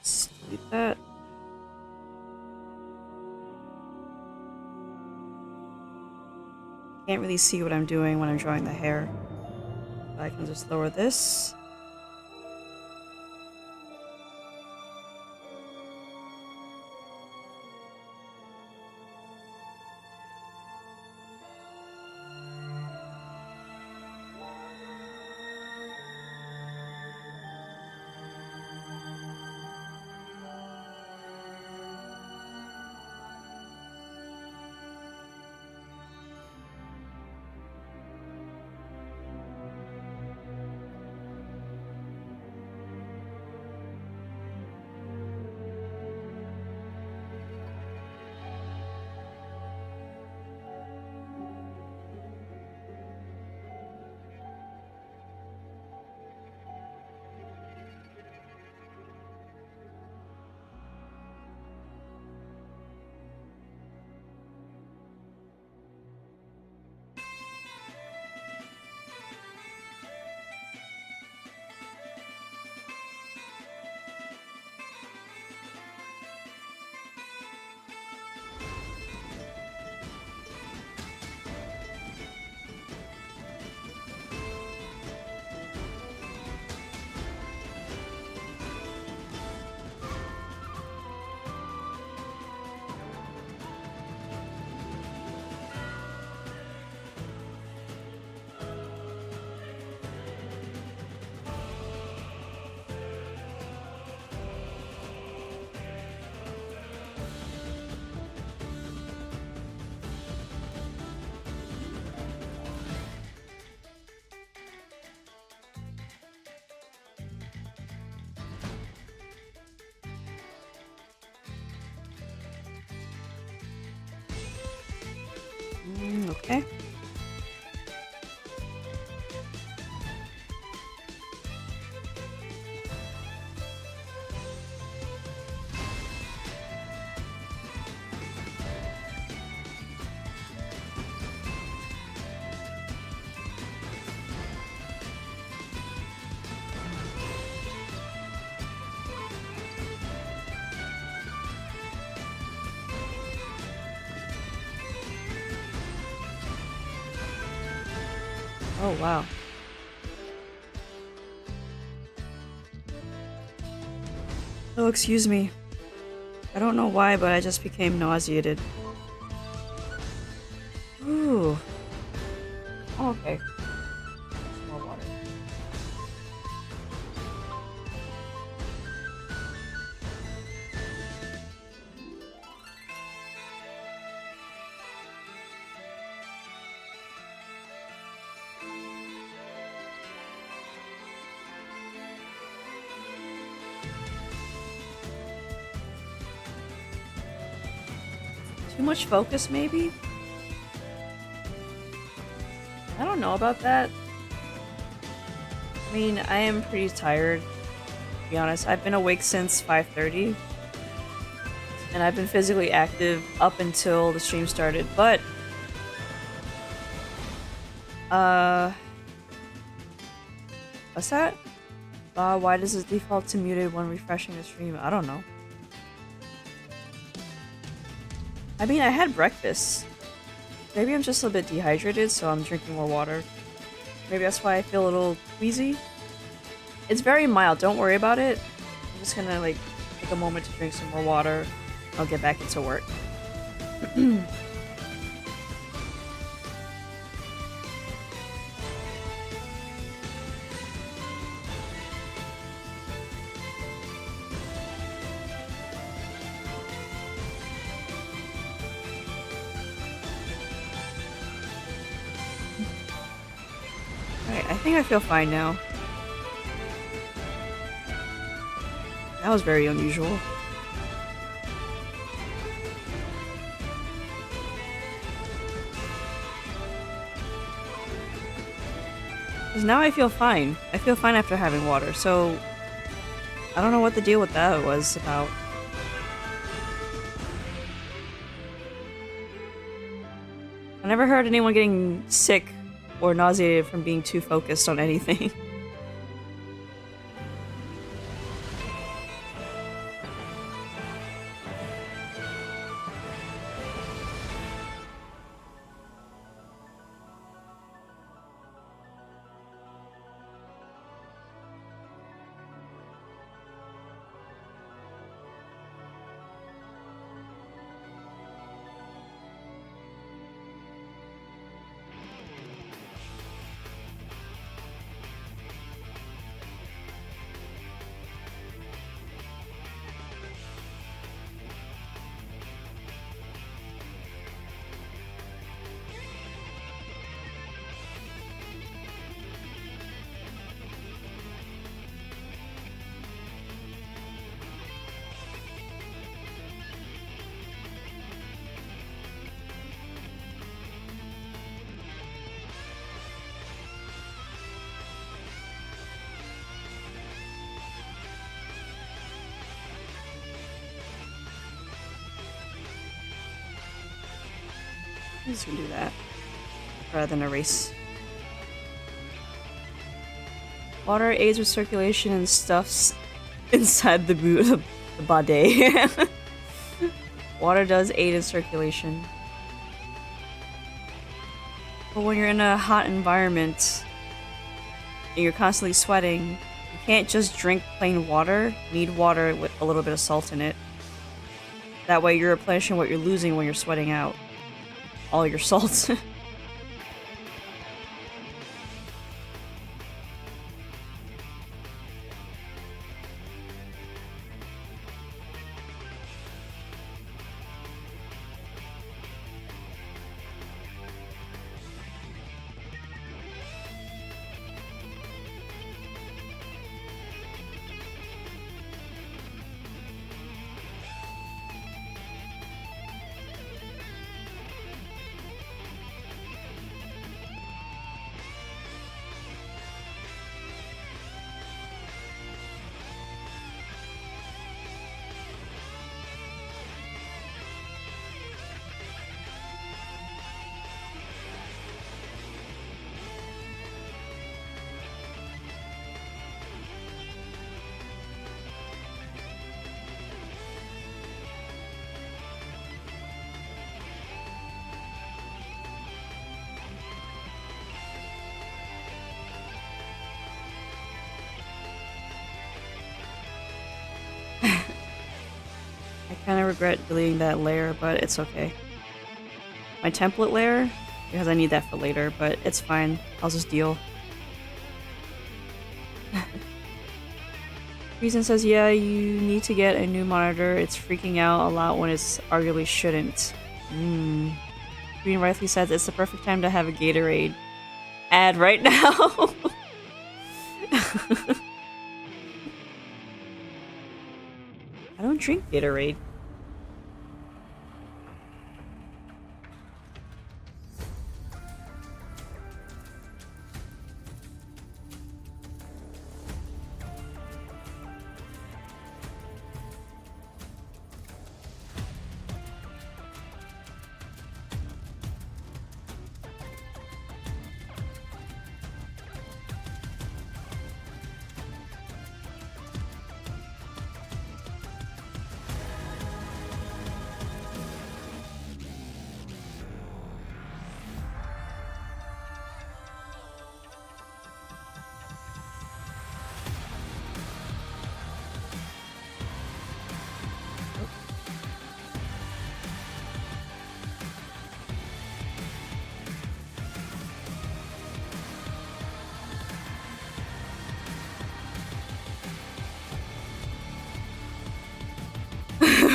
Just delete that. Can't really see what I'm doing when I'm drawing the hair. But I can just lower this. Okay. Oh, wow. Oh, excuse me. I don't know why, but I just became nauseated. Ooh. Oh, okay. More water. Too much focus, maybe? I don't know about that. I mean, I am pretty tired, to be honest. I've been awake since 5:30, and I've been physically active up until the stream started, but what's that? Why does it default to muted when refreshing the stream? I don't know. I mean, I had breakfast. Maybe I'm just a bit dehydrated, so I'm drinking more water. Maybe that's why I feel a little queasy. It's very mild, don't worry about it. I'm just gonna, like, take a moment to drink some more water. I'll get back into work. Alright, I think I feel fine now. That was very unusual. Because now I feel fine. I feel fine after having water, so I don't know what the deal with that was about. I never heard anyone getting sick or nauseated from being too focused on anything. I'm just gonna do that rather than erase. Water aids with circulation and stuffs inside the bidet. Water does aid in circulation. But when you're in a hot environment and you're constantly sweating, you can't just drink plain water. You need water with a little bit of salt in it. That way you're replenishing what you're losing when you're sweating out. All your salt. kind of regret deleting that layer, but it's okay. My template layer, because I need that for later, but it's fine. I'll just deal. Reason says, yeah, you need to get a new monitor. It's freaking out a lot when it's arguably shouldn't. Green rightly says it's the perfect time to have a Gatorade ad right now. I don't drink Gatorade.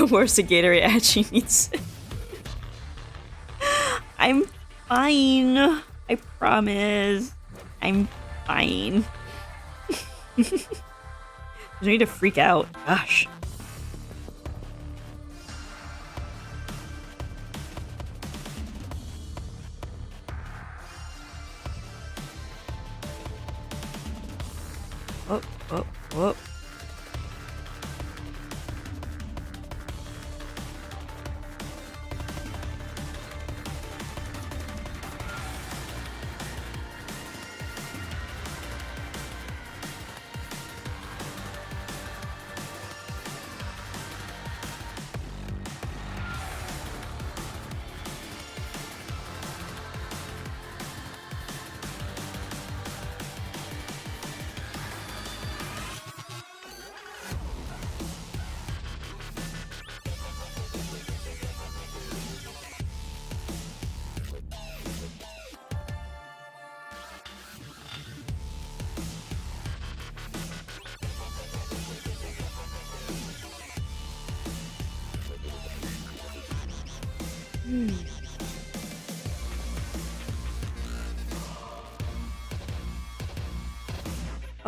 Where's the Gatorade ad she needs? I'm fine. I promise. I'm fine. You need to freak out. Gosh. Oh, oh, oh.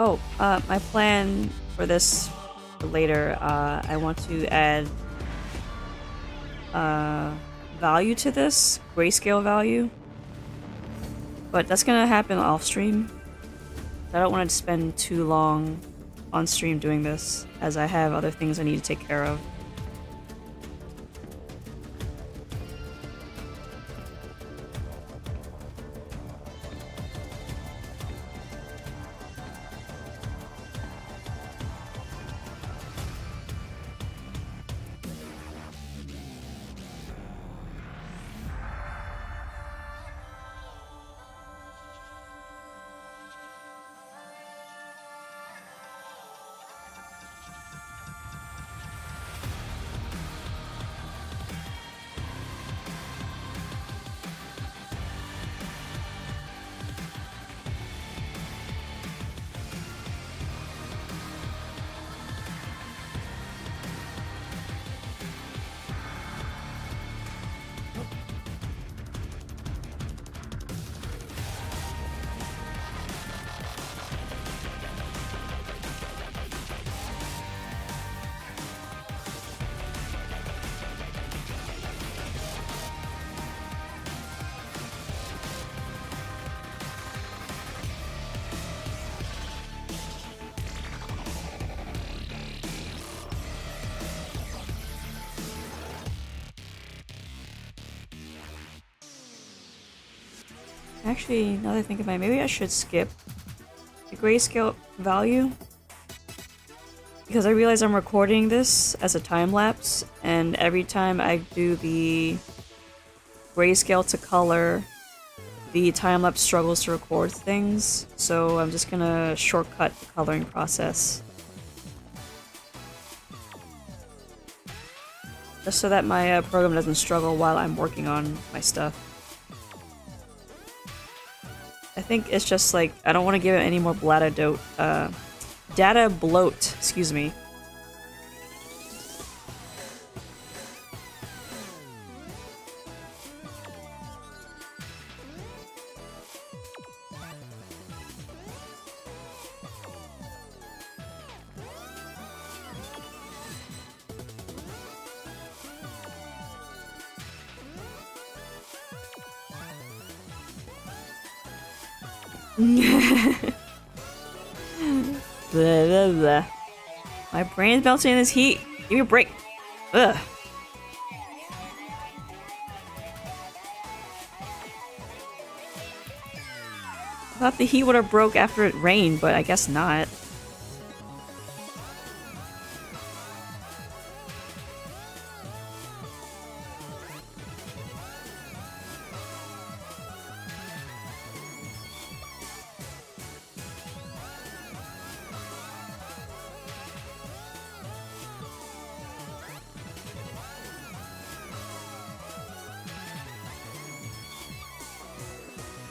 Oh, my plan for this for later, I want to add value to this, grayscale value. But that's gonna happen off stream. I don't want to spend too long on stream doing this, as I have other things I need to take care of. Actually, now that I think about it, maybe I should skip the grayscale value. Because I realize I'm recording this as a time lapse, and every time I do the grayscale to color, the time lapse struggles to record things. So I'm just gonna shortcut the coloring process. Just so that my program doesn't struggle while I'm working on my stuff. I think it's just like, I don't want to give it any more data bloat, excuse me. Blah, blah, blah. My brain's melting in this heat. Give me a break. Ugh. I thought the heat would have broke after it rained, but I guess not.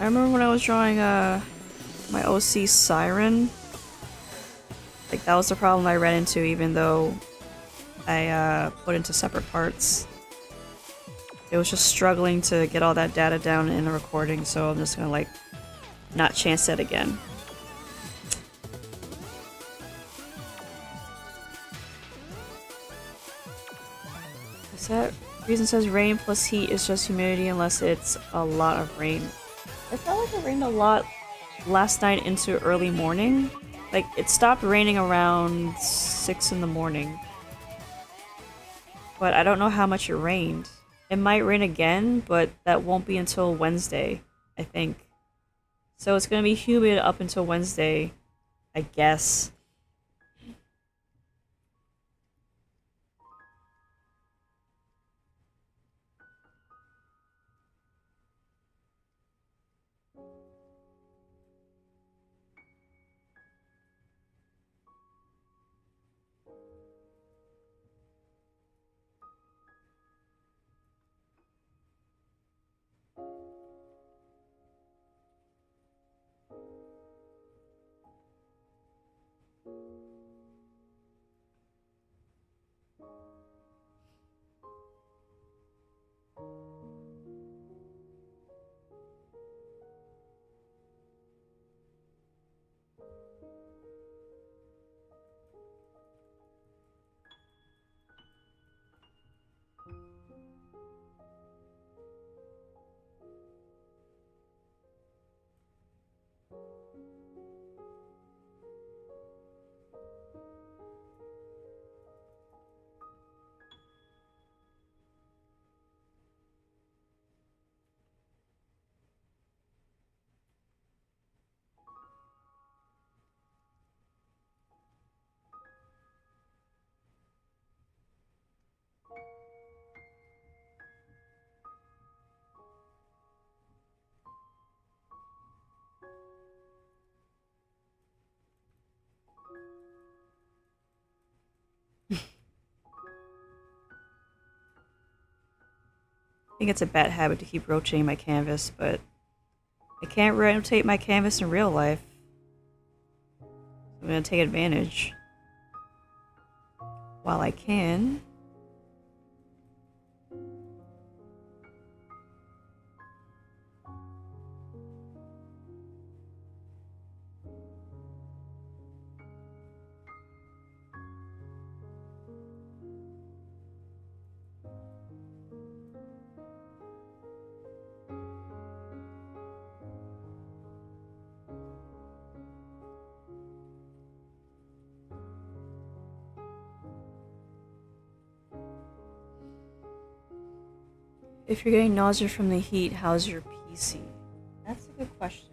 I remember when I was drawing my OC Siren, like that was the problem I ran into even though I put into separate parts. It was just struggling to get all that data down in the recording, so I'm just gonna like not chance that again. That reason says rain plus heat is just humidity unless it's a lot of rain. I felt like it rained a lot last night into early morning. Like, it stopped raining around 6 in the morning. But I don't know how much it rained. It might rain again, but that won't be until Wednesday, I think. So it's gonna be humid up until Wednesday, I guess. I think it's a bad habit to keep rotating my canvas, but I can't rotate my canvas in real life. I'm gonna take advantage while I can. If you're getting nausea from the heat, how's your PC? That's a good question.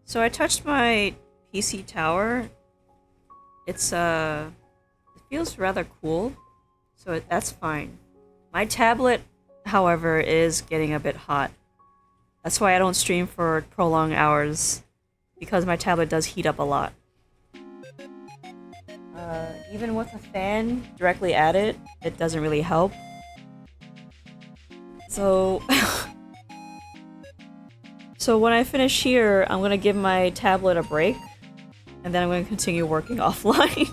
So I touched my PC tower. It feels rather cool, so that's fine. My tablet, however, is getting a bit hot. That's why I don't stream for prolonged hours, because my tablet does heat up a lot. Even with a fan directly at it, it doesn't really help. So, so when I finish here, I'm gonna give my tablet a break, and then I'm gonna continue working offline.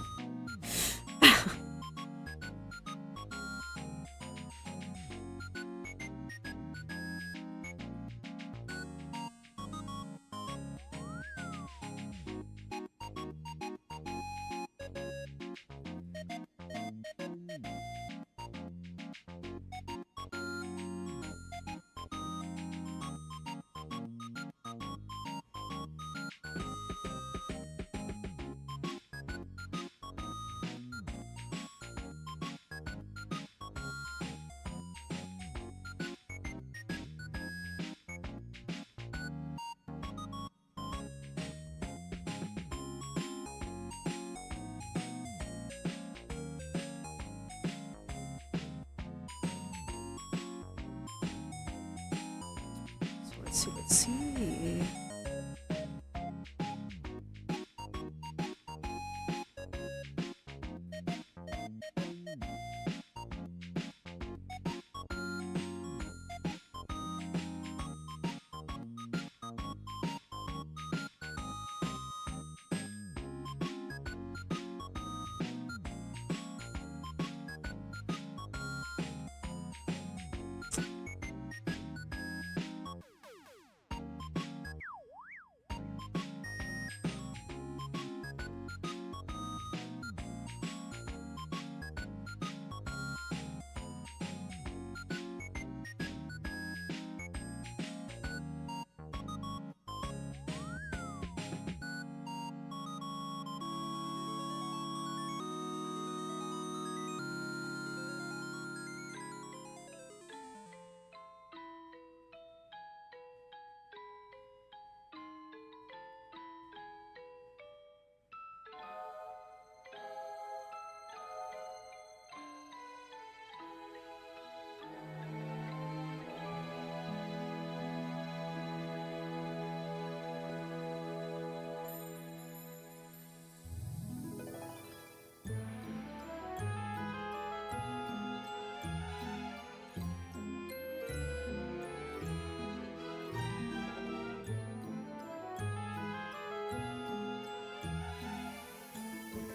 Let's see.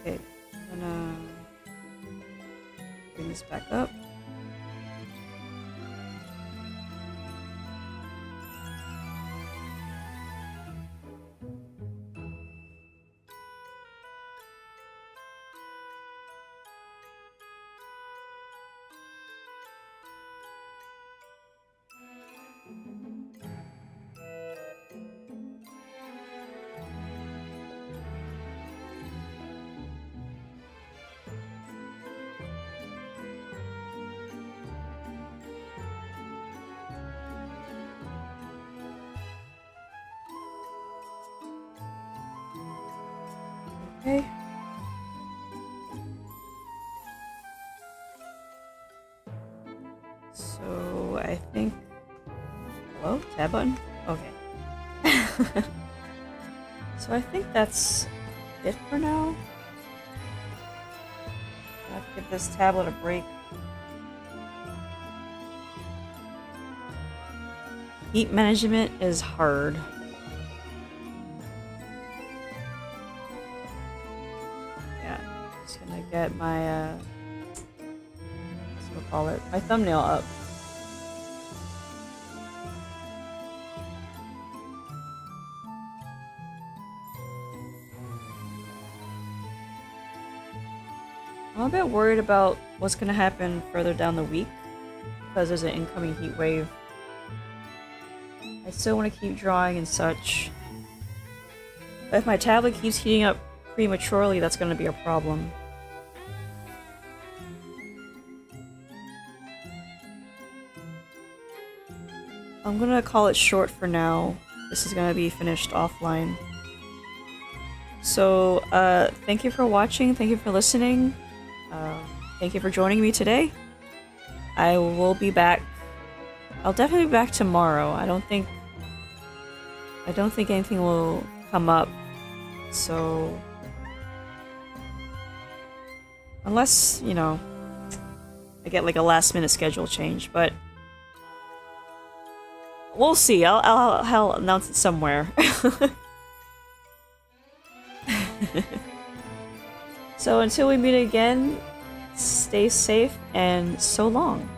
Okay, I'm gonna bring this back up. Okay. So I think. Hello? Tab button? Okay. So I think that's it for now. I have to give this tablet a break. Heat management is hard. Yeah, just gonna get my what's we'll call it? My thumbnail up. I'm a bit worried about what's gonna happen further down the week because there's an incoming heat wave. I still want to keep drawing and such. But if my tablet keeps heating up prematurely, that's going to be a problem. I'm going to call it short for now. This is going to be finished offline. So, thank you for watching. Thank you for listening. Thank you for joining me today. I will be back. I'll definitely be back tomorrow. I don't think I don't think anything will come up, so... Unless, you know, I get like a last-minute schedule change, but... We'll see. I'll announce it somewhere. So until we meet again, stay safe and so long.